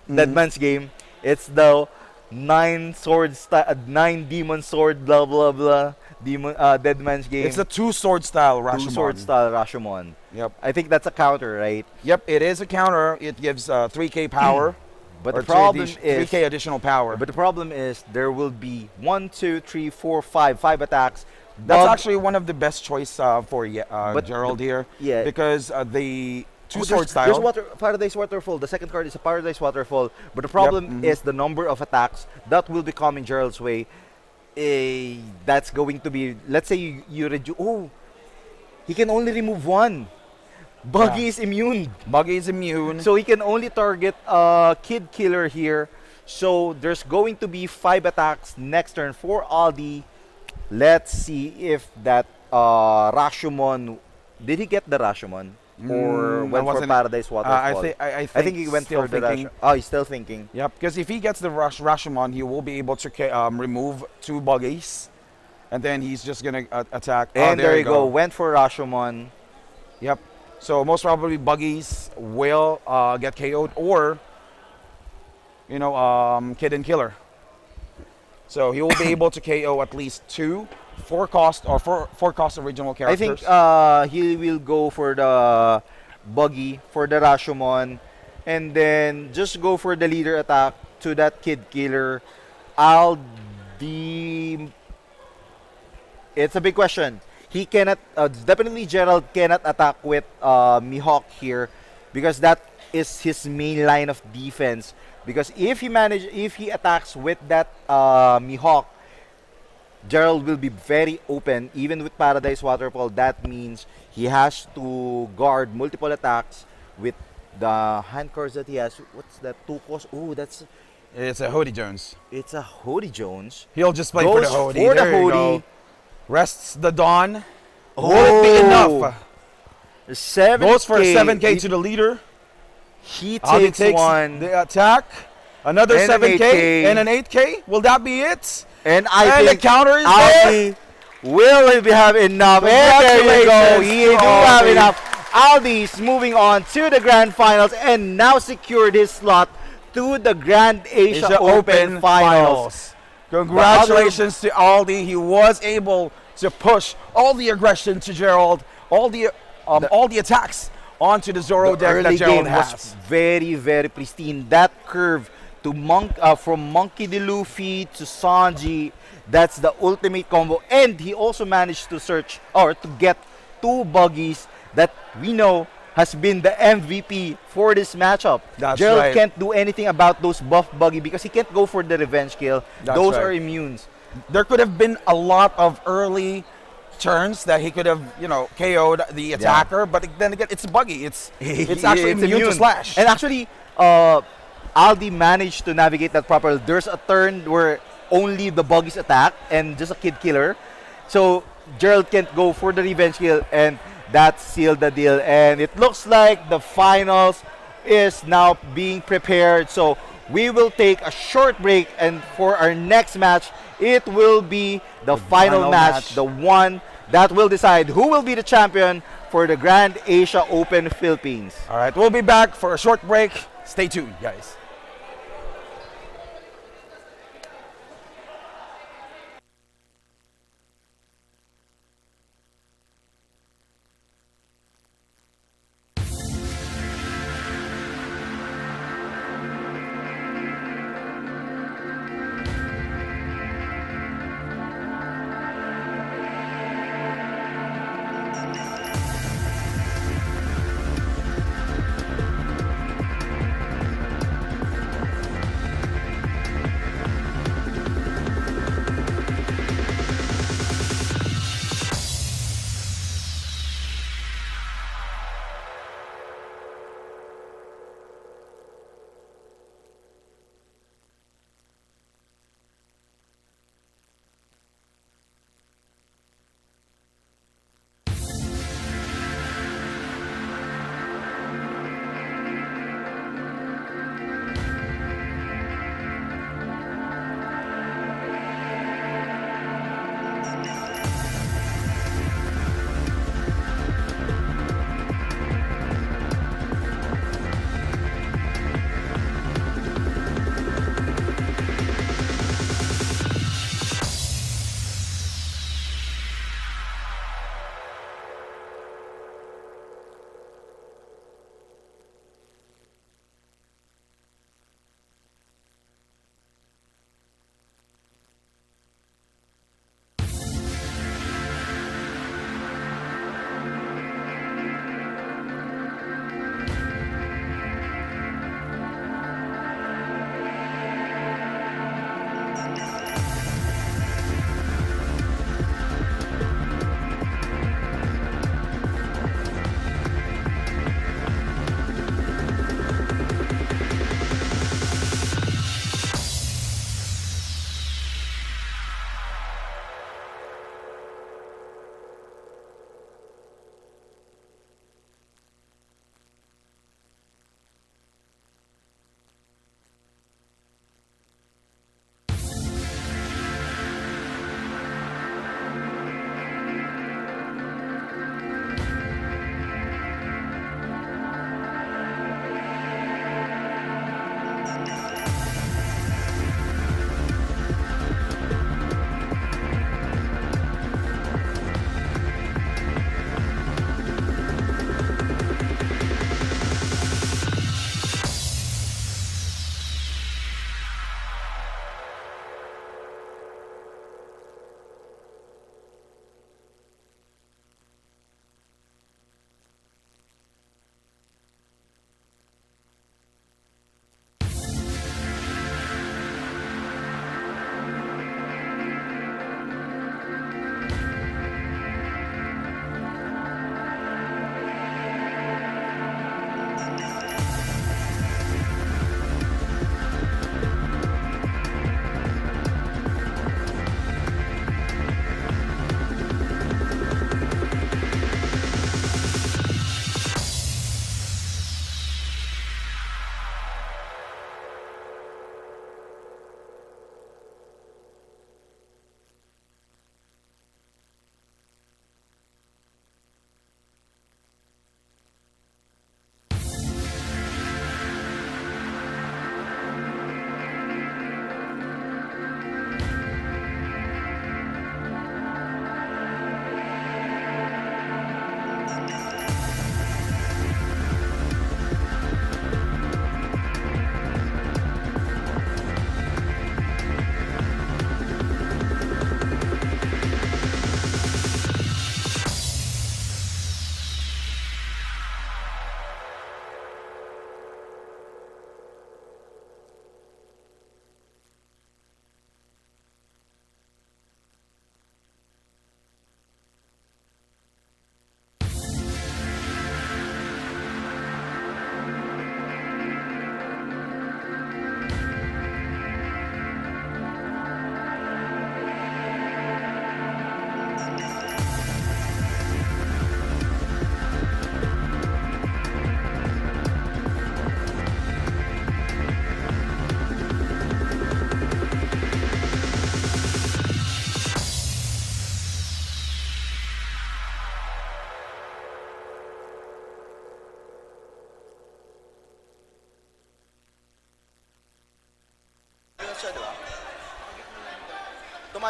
Dead Mhm. Man's game. It's the 9 demon sword blah blah blah Dead Man's game. It's a two-sword style Rashomon. 2 sword style Rashomon. Yep. I think that's a counter, right? Yep, it is a counter. It gives 3K power. But or the problem is 3K additional power. But the problem is there will be 1, 2, 3, 4, 5 attacks. That's Bug- actually one of the best choice for But Gerald here. yeah. Because the Oh, two-sword style. There's Paradise Waterfall. The second card is a Paradise Waterfall. But the problem mhm. is the number of attacks that will be coming Gerald's way. That's going to be, let's say you reduce. Oh, he can only remove one. Buggy Yeah. is immune. Buggy is immune. So he can only target Kid Killer here. So there's going to be 5 attacks next turn for Aldi. Let's see if that Rashomon. Did he get the Rashomon? Or I went for wasn't- Paradise Waterfall? I I think he went still for the thinking. Rashomon. Oh, he's still thinking. Yep, because if he gets the Rashomon, he will be able to remove 2 buggies. And then he's just going to attack. And there you go. Went for Rashomon. Yep. So most probably buggies will get KO'd or, Kid and Killer. So he will be able to KO at least 2 four cost original I characters. think he will go for the Buggy, for the Rashomon, and then just go for the leader attack to that Kid Killer. I'll the it's a big question. He cannot definitely Gerald cannot attack with Mihawk here because that is his main line of defense. Because if he attacks with that Mihawk, Gerald will be very open. Even with Paradise Waterfall, that means he has to guard multiple attacks with the hand cores that he has. What's that? Two cores. Oh, It's a Hody Jones. it's a Hody Jones. He'll just play for the Goes Hody. for the There you Hody. go. Rests the Dawn. Will it be enough? 7K. Goes for a 7K to the leader. He Aldi takes one. the attack. Another And an 7K 8K. and an 8K. Will that be it? And I And think the counter is there. Aldi will he have enough. And there you go. Congratulations He to do have Aldi. enough. Aldi's moving on to the grand finals and now secured his slot to the Grand Asia Open Finals. Congratulations to Aldi. He was able to push all the aggression to Gerald, all the attacks onto the Zoro The deck that early Gerald game has. was very, very pristine. That curve to from Monkey D. Luffy to Sanji, that's the ultimate combo. And he also managed to search or to get two buggies that we know has been the MVP for this matchup. That's Gerald right. can't do anything about those buff buggy because he can't go for the revenge kill. That's Those right. are immunes. There could have been a lot of early turns that he could have, KO'd the attacker, but then again, it's buggy. It's actually immune to slash. And actually, Aldi managed to navigate that properly. There's a turn where only the buggies attack and just a kid killer. So Gerald can't go for the revenge kill, and that sealed the deal. And it looks like the finals is now being prepared. So we will take a short break, and for our next match, it will be the final match, the one that will decide who will be the champion for the Grand Asia Open Philippines. All right, we'll be back for a short break. Stay tuned, guys.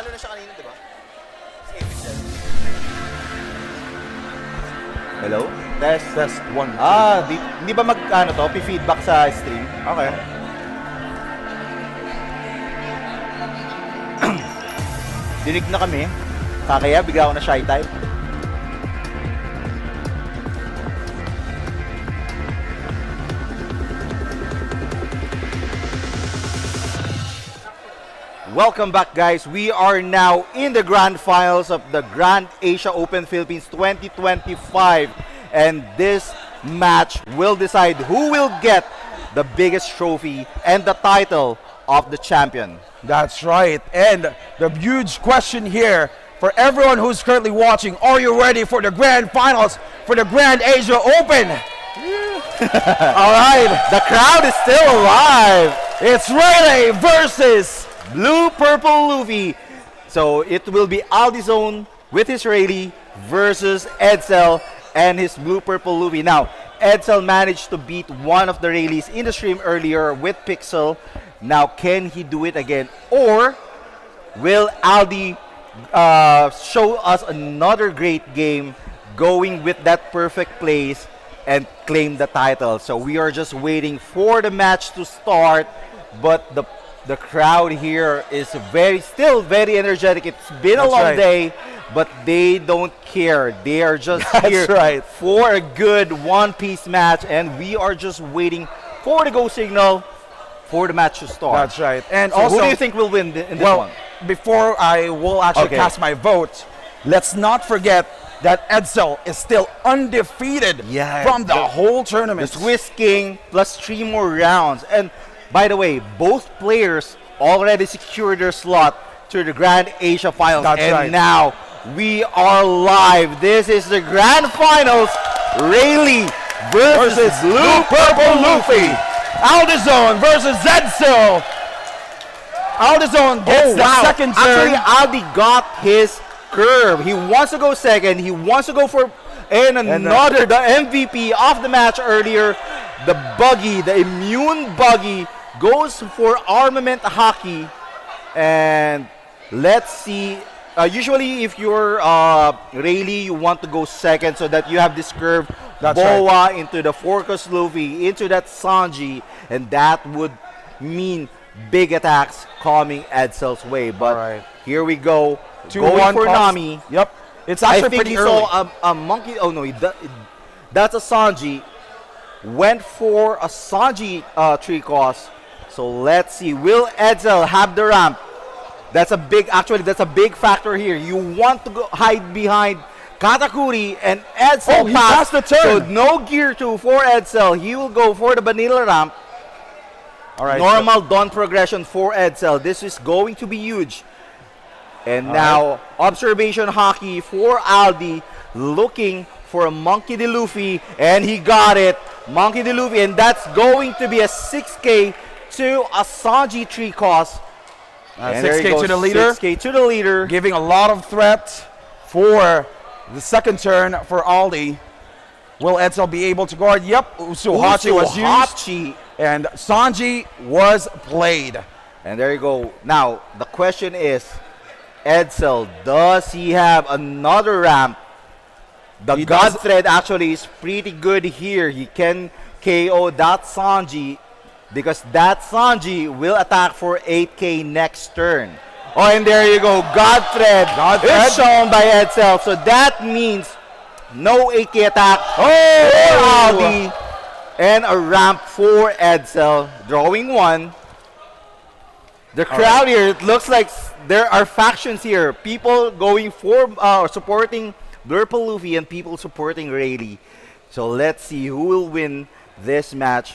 Nanalo na siya kanina, di ba? Si Epic. Hello? Test. Test 1. Hindi ba feedback sa stream? Okay. Dinig na kami. Kakaya, bigla ako na shy type. Welcome back, guys. We are now in the grand finals of the Grand Asia Open Philippines 2025. And this match will decide who will get the biggest trophy and the title of the champion. That's right. And the huge question here for everyone who's currently watching, are you ready for the grand finals for the Grand Asia Open? All right. The crowd is still alive. It's Rayleigh versus Blue Purple Luffy. So it will be Aldizone with his Rayleigh versus Edsel and his Blue Purple Luffy. Now, Edsel managed to beat one of the Rayleighs in the stream earlier with Pixel. Now, can he do it again? Or will Aldi show us another great game going with that perfect place and claim the title? So we are just waiting for the match to start, but the crowd here is still very energetic. It's been a long day, but they don't care. They are just here for a good one-piece match, and we are just waiting for the go signal for the match to start. That's right. And so also, who do you think will win in this one? Before I will actually cast my vote, let's not forget that Edsel is still undefeated from the whole tournament. The Swiss King plus 3 more rounds. And by the way, both players already secured their slot to the Grand Asia Finals. And now we are live. This is the Grand Finals. Rayleigh versus Blue Purple Luffy. Aldizone versus Edsel. Aldizone gets the second turn. Actually, Aldi got his curve. He wants to go second. He wants to go for the MVP of the match earlier. The buggy, the immune buggy, goes for armament hockey. And let's see. Usually, if you're Rayleigh, you want to go second so that you have this curve. Boa into the Forcus Luffy, into that Sanji, and that would mean big attacks coming Edsel's way. But here we go. 2-1 for Nami. Yep. It's actually I think pretty early. Saw a monkey. Oh no, that's a Sanji. Went for a Sanji tree cross. So let's see. Will Edsel have the ramp? That's a big factor here. You want to go hide behind Katakuri, and Edsel passed the turn. So no gear 2 for Edsel. He will go for the vanilla ramp. All right. Normal dawn progression for Edsel. This is going to be huge. And now observation hockey for Aldi, looking for a Monkey D. Luffy, and he got it. Monkey D. Luffy, and that's going to be a 6K to a Sanji tree cost. 6K to the leader. 6K to the leader. Giving a lot of threat for the second turn for Aldi. Will Edsel be able to guard? Yep. Usuhachi was used. And Sanji was played. And there you go. Now, the question is, Edsel, does he have another ramp? The God Thread actually is pretty good here. He can KO that Sanji, because that Sanji will attack for 8K next turn. Oh, and there you go. God Thread is shown by Edsel. So that means no 8K attack for Aldi. And a ramp for Edsel. Drawing one. The crowd here, it looks like there are factions here. People going for supporting Purple Luffy and people supporting Rayleigh. So let's see who will win this match.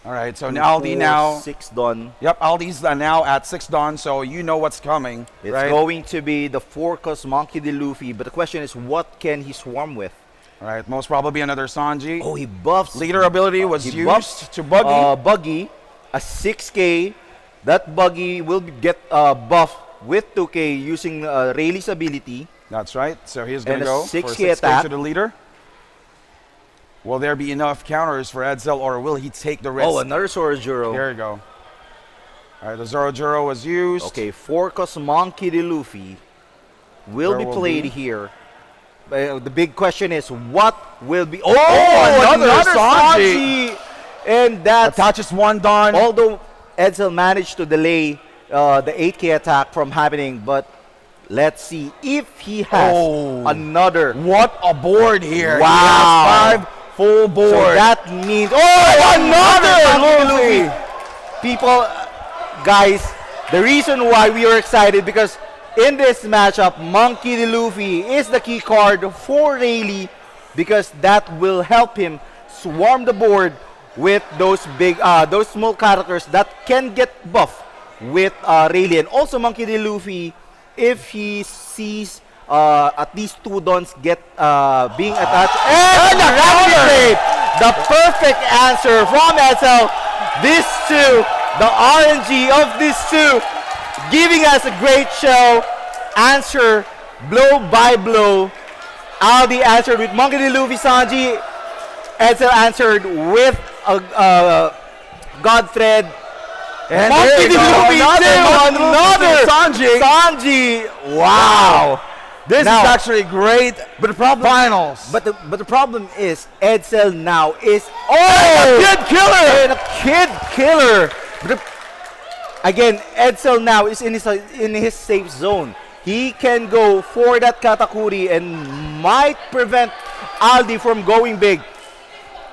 All right, so Aldi now 6 Dawn. Yep, Aldi's now at 6 Dawn, so you know what's coming. It's going to be the Forcus Monkey D. Luffy, but the question is, what can he swarm with? All right, most probably another Sanji. Oh, he buffs. Leader ability was used to Buggy. Buggy, a 6K. That Buggy will get buffed with 2K using Rayleigh's ability. That's right. So he's going to go 6K for 6K attack to the leader. Will there be enough counters for Edsel, or will he take the risk? Oh, another Swords Juro. There you go. All right, the 0-0 was used. Okay, Forcos Monkey D. Luffy will There be will played be. here. The big question is, what will be... Oh, another another Sanji. Sanji! And that's... Attaches one Don. Although Edsel managed to delay the 8K attack from happening, but let's see if he has another. What a board here. Wow. He has 5 full board. So that means... another Monkey D. Luffy! People, guys, the reason why we are excited because in this matchup, Monkey D. Luffy is the key card for Rayleigh because that will help him swarm the board with those those small characters that can get buff with Rayleigh. And also Monkey D. Luffy, if he sees at least 2 dons get being attached. And the Gravity Blade! The perfect answer from Edsel. These two, the RNG of these two, giving us a great show. Answer blow by blow. Aldi answered with Monkey D. Luffy Sanji. Edsel answered with Godthread. And Monkey D. Luffy another Sanji. Sanji. Wow. This Now- is actually great. But the problem Finals. But the problem is Edsel now is Kid killer. and a kid killer. But again, Edsel now is in his safe zone. He can go for that Katakuri and might prevent Aldi from going big.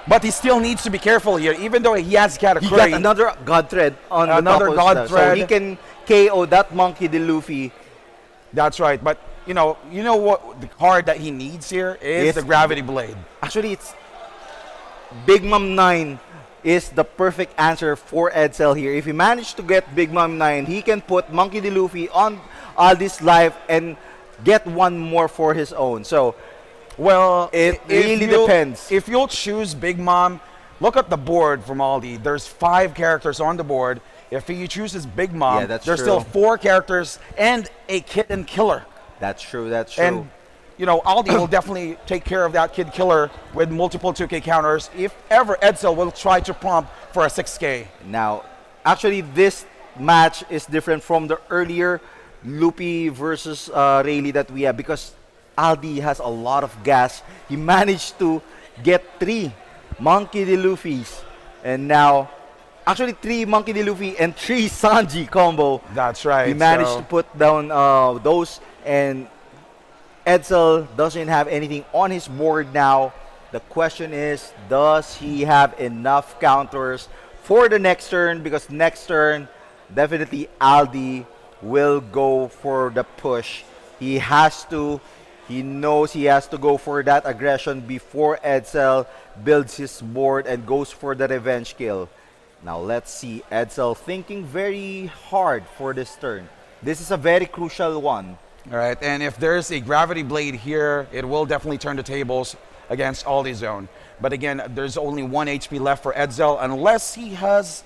But he still needs to be careful here, even though he has He got Katakuri. another God Thread on Another the top God of so Thread. he can KO that Monkey D. Luffy. That's right. But you know what the card that he needs here is Yes. the Gravity Blade. Actually, it's Big Mom 9 is the perfect answer for Edsel here. If he managed to get Big Mom 9, he can put Monkey D. Luffy on Aldi's life and get one more for his own. So Well, It if really you'll- depends. If you'll choose Big Mom, look at the board from Aldi. There's 5 characters on the board. If he chooses Big Mom, Yeah, that's there's true. still 4 characters and a Kitten Killer. that's true. That's true. And Aldi will definitely take care of that Kid Killer with multiple 2K counters if ever Edsel will try to prompt for a 6K. Now, actually, this match is different from the earlier Luffy versus Rayleigh that we have because Aldi has a lot of gas. He managed to get 3 Monkey D. Luffys. And now, actually 3 Monkey D. Luffy and 3 Sanji combo. That's right. He managed so- to put down those, and Edsel doesn't have anything on his board now. The question is, does he have enough counters for the next turn? Because next turn, definitely Aldi will go for the push. He has to. He knows he has to go for that aggression before Edsel builds his board and goes for the revenge kill. Now let's see Edsel thinking very hard for this turn. This is a very crucial one. All right, and if there's a Gravity Blade here, it will definitely turn the tables against Aldi Zone. But again, there's only 1 HP left for Edsel unless he has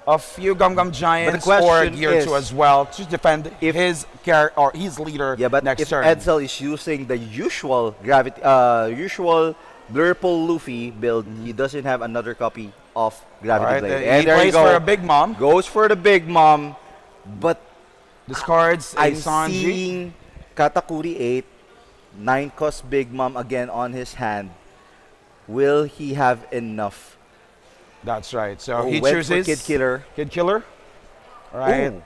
a few Gum Gum Giants or question Gear is, 2 as well to defend if- his character or his leader Yeah, but next if turn. Edsel is using the usual usual Blurple Luffy build, he doesn't have another copy of All Gravity right, Blade. he And there you plays go. for a Big Mom. Goes for the Big Mom, but Discards a I'm Sanji. seeing Katakuri 8, 9 cost Big Mom again on his hand. Will he have enough? That's right. So Oh, he went for chooses Kid Killer. Kid Killer. All right. Ooh,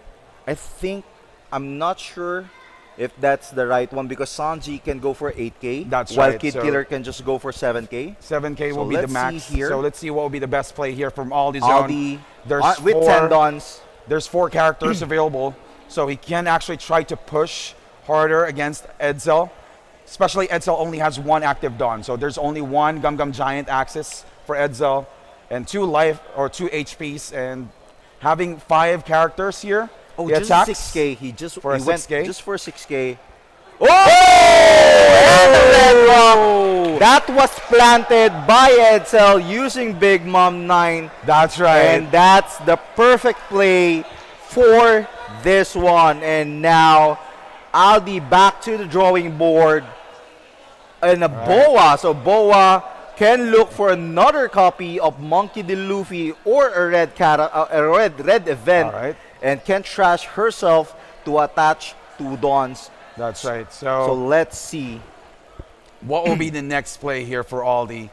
I think I'm not sure if that's the right one because Sanji can go for 8K, That's while right, Kid so- Killer can just go for 7K. 7K So will be the let's max. see here. So let's see what will be the best play here from Aldi Zone. Aldi There's with 10 dons. There's 4 characters available, so he can actually try to push harder against Edsel. Especially Edsel only has 1 active Dawn, so there's only 1 Gum Gum Giant axis for Edsel and 2 life or 2 HPs. And having 5 characters here, Oh, he just attacks 6K. He for a went 6K. just for 6K. Oh! And the red rock. That was planted by Edsel using Big Mom 9. That's right. And that's the perfect play for this one. And now Aldi back to the drawing board. And a Boa. So Boa can look for another copy of Monkey D. Luffy or a red event, All right. and can trash herself to attach to Dawn's. That's right. So So let's see. what will be the next play here for Aldi?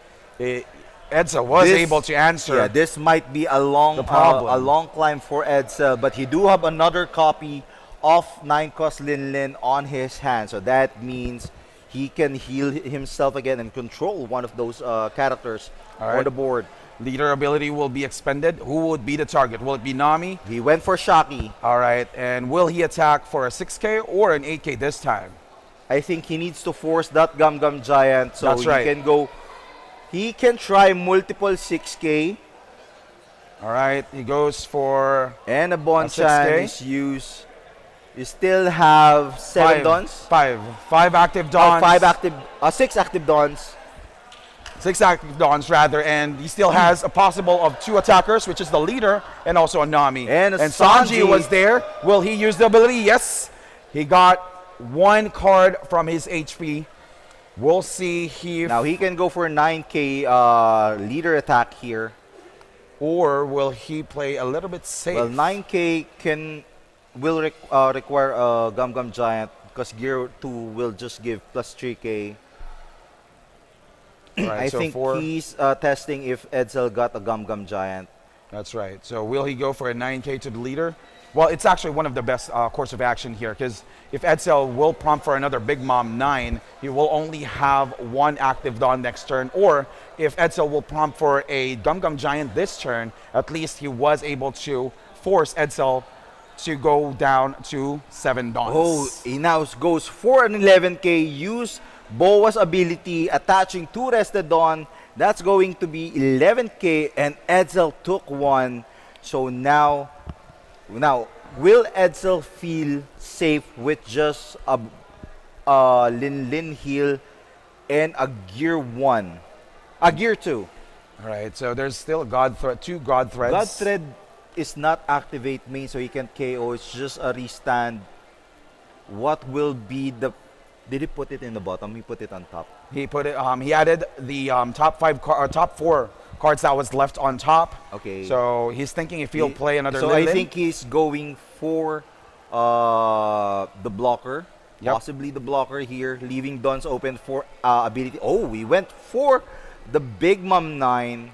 Edsel was This- able to answer. Yeah, this might be a The problem. long climb for Edsel, but he do have another copy of 9 cost Lin Lin on his hand. So that means he can heal himself again and control one of those characters All on right. the board. Leader ability will be expended. Who would be the target? Will it be Nami? He went for Shaki. All right. And will he attack for a 6K or an 8K this time? I think he needs to force that Gum Gum Giant, so That's right. he can go. He can try multiple 6K, All right. He goes for and a 6K? Bonchan is used. You still have 7 Dons. Five active Dons. 6 active Dons. 6 active Dons, rather. And he still has a possible of 2 attackers, which is the leader and also a Nami. And a Sanji Sanji. was there. Will he use the ability? Yes. He got 1 card from his HP. We'll see if Now he can go for a 9K leader attack here. or will he play a little bit safe? Well, 9K will require a Gum Gum Giant because Gear 2 will just give plus 3K. All right, I so think for- he's testing if Edsel got a Gum Gum Giant. That's right. So will he go for a 9K to the leader? Well, it's actually one of the best course of action here because if Edsel will prompt for another Big Mom 9, he will only have 1 active Dawn next turn. Or if Edsel will prompt for a Gum Gum Giant this turn, at least he was able to force Edsel to go down to 7 Dawns. Oh, he now goes for an 11K. Use Boa's ability, attaching 2 Rested Dawn. That's going to be 11K, and Edsel took 1. So now, will Edsel feel safe with just a Lin Lin heal and a Gear 1? A Gear 2. All right, so there's still a God Thread, 2 God Threads. God Thread is not activate main, so he can KO. It's just a restand. What will be the... Did he put it in the bottom? He put it on top. He put it. He added the top 4 cards that was left on top. Okay. So he's thinking if he'll play another. So Lin I Lin. think he's going for the blocker. Yep. Possibly the blocker here, leaving Dons open for ability. Oh, we went for the Big Mom 9.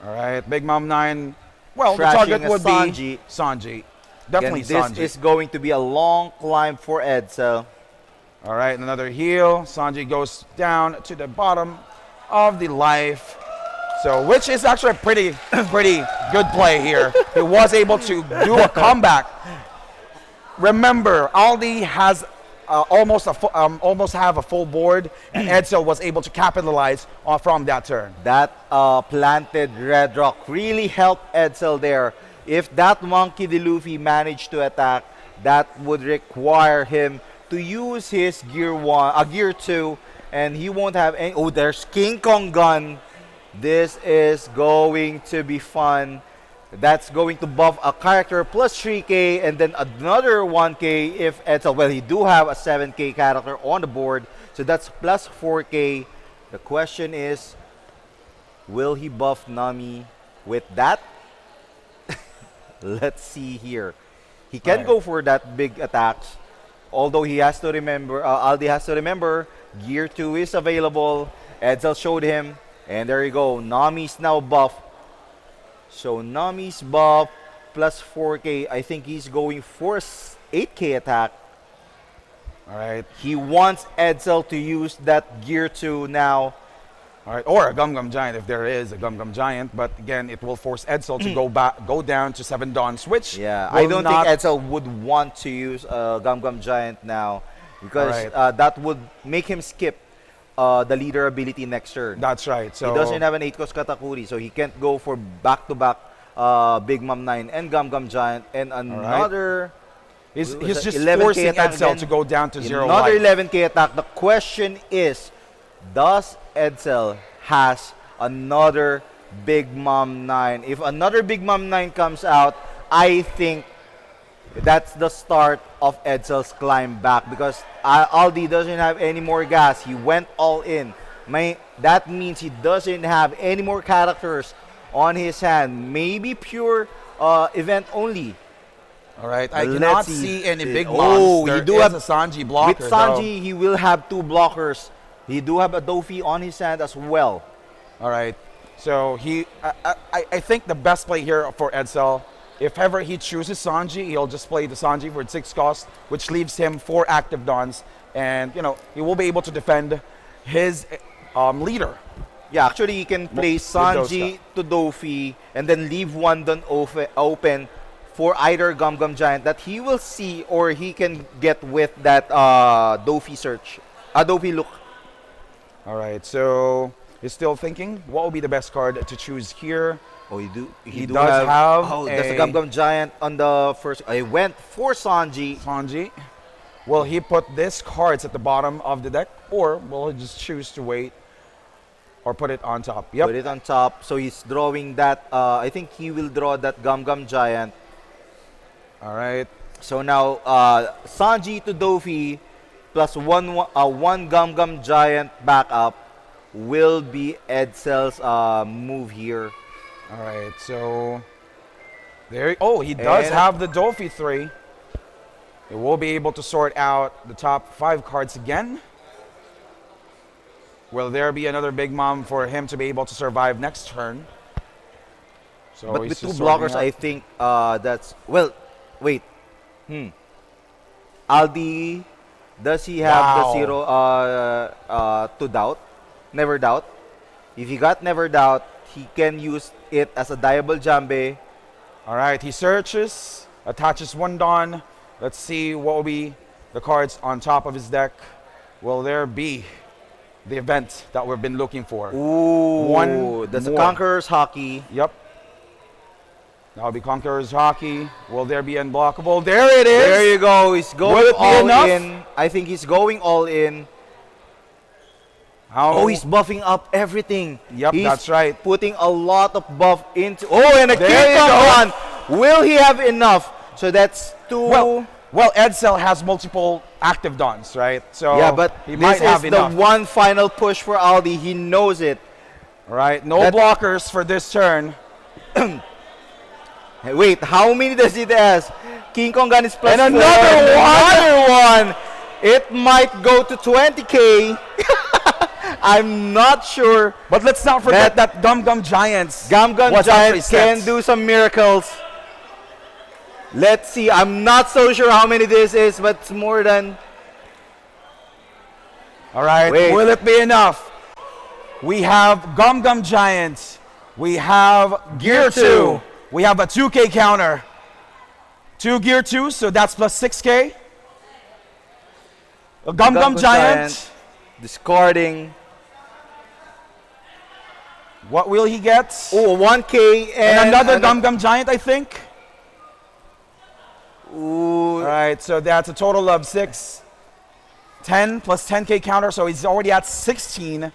All right, Big Mom 9. Well, the Trashing target a would Sanji. be Sanji. Definitely Again, Sanji. this is going to be a long climb for Edsel. All right, another heal. Sanji goes down to the bottom of the life. So, which is actually a pretty good play here. He was able to do a comeback. Remember, Aldi has almost have a full board, and Edsel was able to capitalize from that turn. That planted Red Rock really helped Edsel there. If that Monkey D. Luffy managed to attack, that would require him to use his Gear 2, and he won't have any. Oh, there's King Kong gun. This is going to be fun. That's going to buff a character plus 3K and then another 1K if Edsel. Well, he do have a 7K character on the board, so that's plus 4K. The question is, will he buff Nami with that? Let's see here. He can Right. go for that big attacks. Although he has to remember, Aldi has to remember, Gear 2 is available. Edsel showed him. And there you go. Nami's now buff. So Nami's buff plus 4K. I think he's going for 8K attack. All right, He wants Edsel to use that Gear 2 now. all right, or a Gum Gum Giant if there is a Gum Gum Giant. But again, it will force Edsel to go down to 7 Dawns, which Yeah, will I don't not- think Edsel would want to use Gum Gum Giant now because Alright. that would make him skip the leader ability next turn. That's right. So He doesn't have an 8 cost Katakuri, so he can't go for back-to-back Big Mom 9 and Gum Gum Giant and another he's was it just 11K forcing attack Edsel again? to go down to 0 another life. 11K attack. The question is, does Edsel has another Big Mom 9? If another Big Mom 9 comes out, I think that's the start of Edsel's climb back because Aldi doesn't have any more gas. He went all in. that means he doesn't have any more characters on his hand. Maybe pure event only. All right, I Let's cannot see. see any big Oh, monster. you do There have is a Sanji blocker. With Sanji, he will have 2 blockers. He do have a Dofi on his hand as well. Though. All right, so I think the best play here for Edsel, if ever he chooses Sanji, he'll just play the Sanji for 6 cost, which leaves him 4 active Dons, and he will be able to defend his leader. Yeah, actually, he can play With those Sanji to Dofi and then leave one Don open for either Gum Gum Giant that he will see or he can get with that Dofi search. Dofi look. All right, so he's still thinking what will be the best card to choose here. Oh, he does have Oh, that's a a- Gum Gum Giant on the first. I went for Sanji. Sanji. Will he put this cards at the bottom of the deck, or will he just choose to wait or put it on top? Yep. Put it on top. So he's drawing that. I think he will draw that Gum Gum Giant. All right. So now Sanji to Dofi plus one Gum Gum Giant backup will be Edsel's move here. All right. So there. Oh, he does And- have the Dolphy 3. He will be able to sort out the top 5 cards again. Will there be another big mom for him to be able to survive next turn? So But he's with 2 just sorting blockers, out- I think that's well. Wait. Aldi, does he have Wow. the 0 to doubt? Never doubt. If he got never doubt, he can use it as a diable jambe. All right, he searches, attaches 1 Dawn. Let's see what will be the cards on top of his deck. Will there be the event that we've been looking for? Ooh, One that's a more. Conqueror's Hockey. Yep. That'll be Conqueror's Hockey. Will there be unblockable? There it is. There you go. He's Will going it be all enough? in. I think he's going all in. How? Oh, he's buffing up everything. Yep, He's that's right. putting a lot of buff into. Oh, and a There kick you on go. one. Will he have enough? So that's 2. Well, Edsel has multiple active Dons, right? So yeah, but he this might is have the enough. one final push for Aldi. He knows it. All right, no That- blockers for this turn. Hey, wait, how many does it has? King Kong gun is plus And 4. another Another one. It might go to 20K. I'm not sure. But let's not forget that Gum Gum Giants. Gum Gum was Giant actually can set. do some miracles. Let's see. I'm not so sure how many this is, but it's more than. All right, Wait. will it be enough? We have Gum Gum Giants. We have Gear 2. We have a 2K counter. 2 Gear 2, so that's plus 6K. A Gum Gum Giant. Discarding. What will he get? Oh, 1K and another Gum Gum Giant, I think. Ooh. All right, so that's a total of 6. 10 plus 10K counter, so he's already at 16.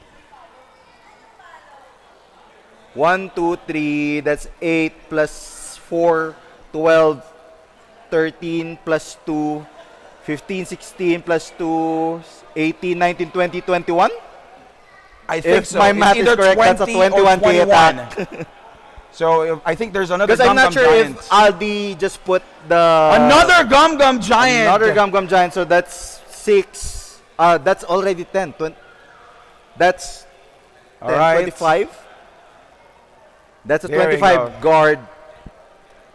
1, 2, 3. That's 8 plus 4. 12. 13 plus 2. 15, 16 plus 2. 18, 19, 20, 21. I think If so. my It's math is either correct, that's a 20 or 21K 21. attack. So I think there's another Because Gum I'm Gum not sure Giant. if Aldi just put the Another Gum Gum Giant. another Gum Gum Giant, so that's 6. That's already 10. That's 10, All right. 25. That's a There we 25 guard.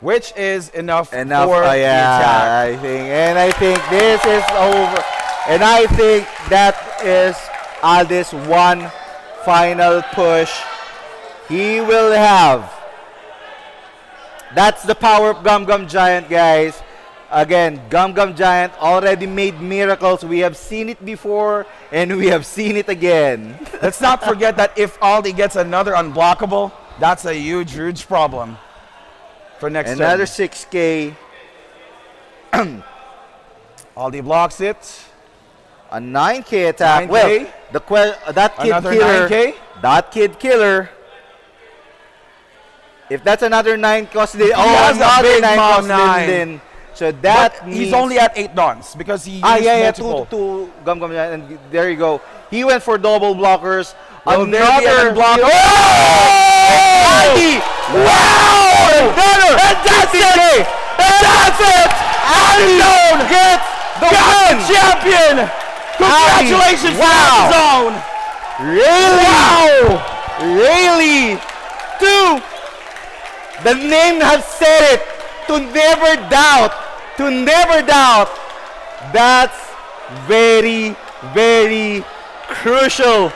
Which is enough, Enough. for the attack. I think, and I think this is over. And I think that is Aldi's one final push. He will have. That's the power of Gum Gum Giant, guys. Again, Gum Gum Giant already made miracles. We have seen it before, and we have seen it again. Let's not forget that if Aldi gets another unblockable, that's a huge, huge problem for next Another turn. 6K. Aldi blocks it. A 9K attack. 9K. Well, that kid Another killer. 9K. That kid killer. If that's another 9 cost din. Oh, has a another big 9 mom cost 9. din. So that But means he's only at 8 Dons because he used yeah, multiple. two Gum Gum Giant, and there you go. He went for double blockers. Will there be Another an block? field- Oh! Andy! Wow! And that's it! And that's it! Andy Gets the got win! the champion! Congratulations, Wow. Zone! Really? Wow! Really? Two. The name has said it. To never doubt. To never doubt. That's very, very crucial.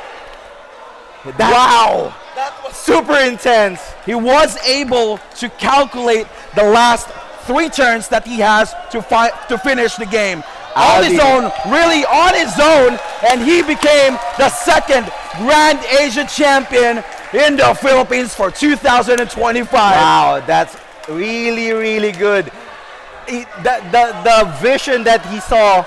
Wow. That was super intense. He was able to calculate the last 3 turns that he has to finish the game. On his Aldi. own, really on his own, and he became the second Grand Asia champion in the Philippines for 2025. Wow, that's really, really good. The vision that he saw,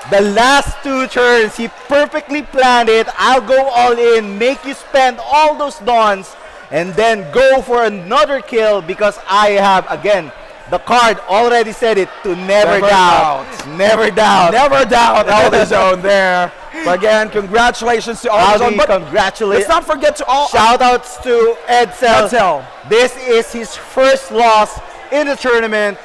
the last 2 turns, he perfectly planned it. I'll go all in, make you spend all those dons, and then go for another kill because I have, again, the card already said it, to never doubt. Never doubt. Never doubt AldiZone there. But again, congratulations to AldiZone. Aldi, But congratulations. let's not forget to all. Shout outs to Edsel. Edsel. This is his first loss in the tournament.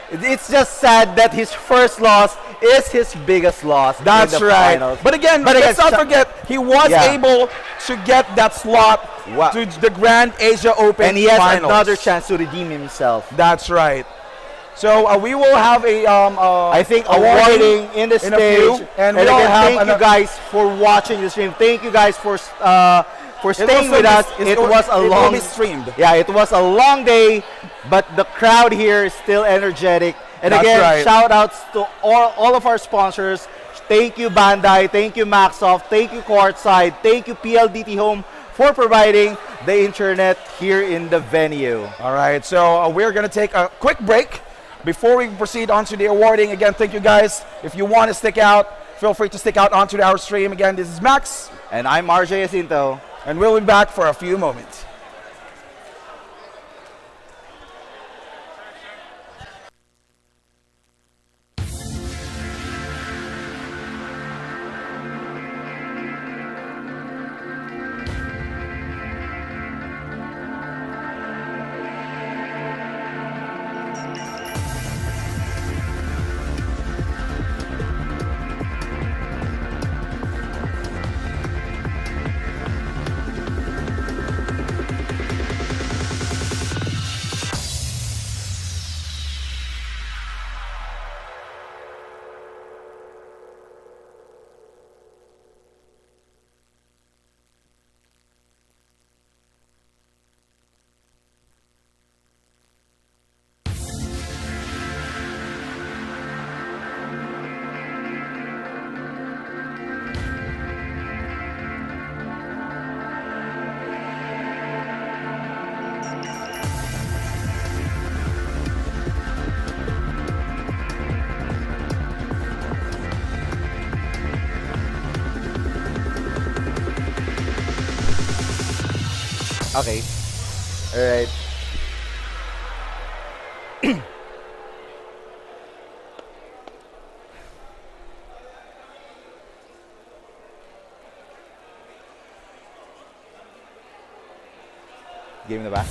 It's just sad that his first loss is his biggest loss. That's in the right. finals. But again, But let's again, not forget, he was Yeah. able to get that slot Wow. to the Grand Asia Open and he has finals. another chance to redeem himself. That's right. So we will have a I think awarding awarding in the in a few, stage. and And we'll again, have thank you guys for watching the stream. Thank you guys for staying with us. It was a it long will be streamed. Yeah, it was a long day, but the crowd here is still energetic. And That's again, right. shout outs to all of our sponsors. Thank you Bandai, thank you Maxoft, thank you Courtside, thank you PLDT Home for providing the internet here in the venue. All right, so we're going to take a quick break before we proceed on to the awarding. Again, thank you guys. If you want to stick out, feel free to stick out onto our stream. Again, this is Max, And I'm RJ Jacinto. and we'll be back for a few moments. Okay. Alright. Game in the back.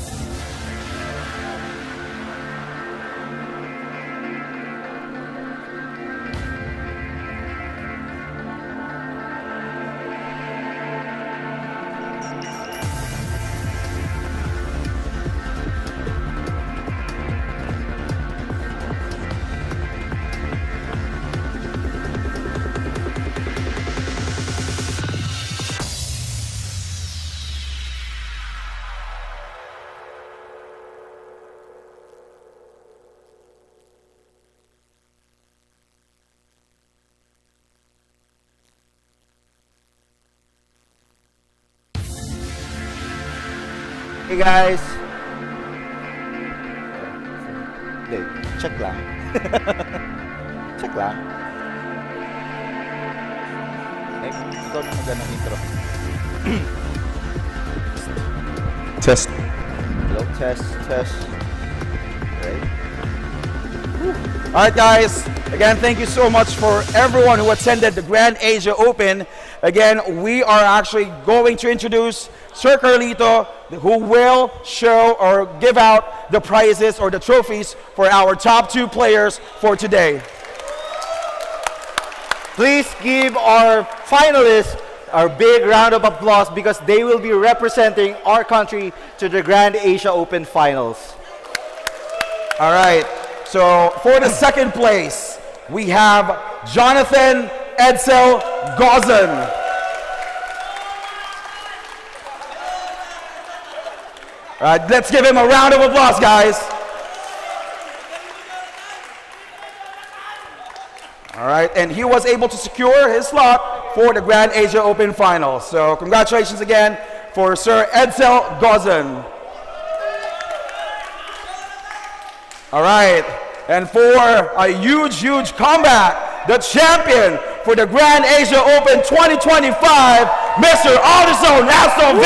Hey guys. Hindi, check lang. Check lang. Eh, ikaw na magandang intro. Test. Hello, test. Right. All right, guys. Again, thank you so much for everyone who attended the Grand Asia Open. Again, we are actually going to introduce Sir Carlito, who will show or give out the prizes or the trophies for our top 2 players for today. Please give our finalists a big round of applause because they will be representing our country to the Grand Asia Open Finals. All right, so for the second place, we have Jonathan Edsel Gozan. All right, let's give him a round of applause, guys. All right, and he was able to secure his slot for the Grand Asia Open Finals. So congratulations again for Sir Edsel Gozan. All right, and for a huge, huge comeback, the champion for the Grand Asia Open 2025, Mr. Alderson Aston.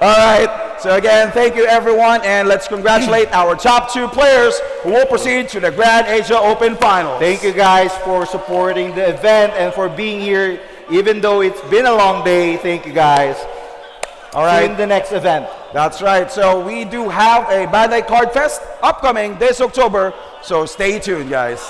All right, so again, thank you everyone, and let's congratulate our top 2 players who will proceed to the Grand Asia Open Finals. Thank you guys for supporting the event and for being here, even though it's been a long day. Thank you guys. All right. See you in the next event. That's right, so we do have a Bad Light Card Fest upcoming this October, so stay tuned, guys.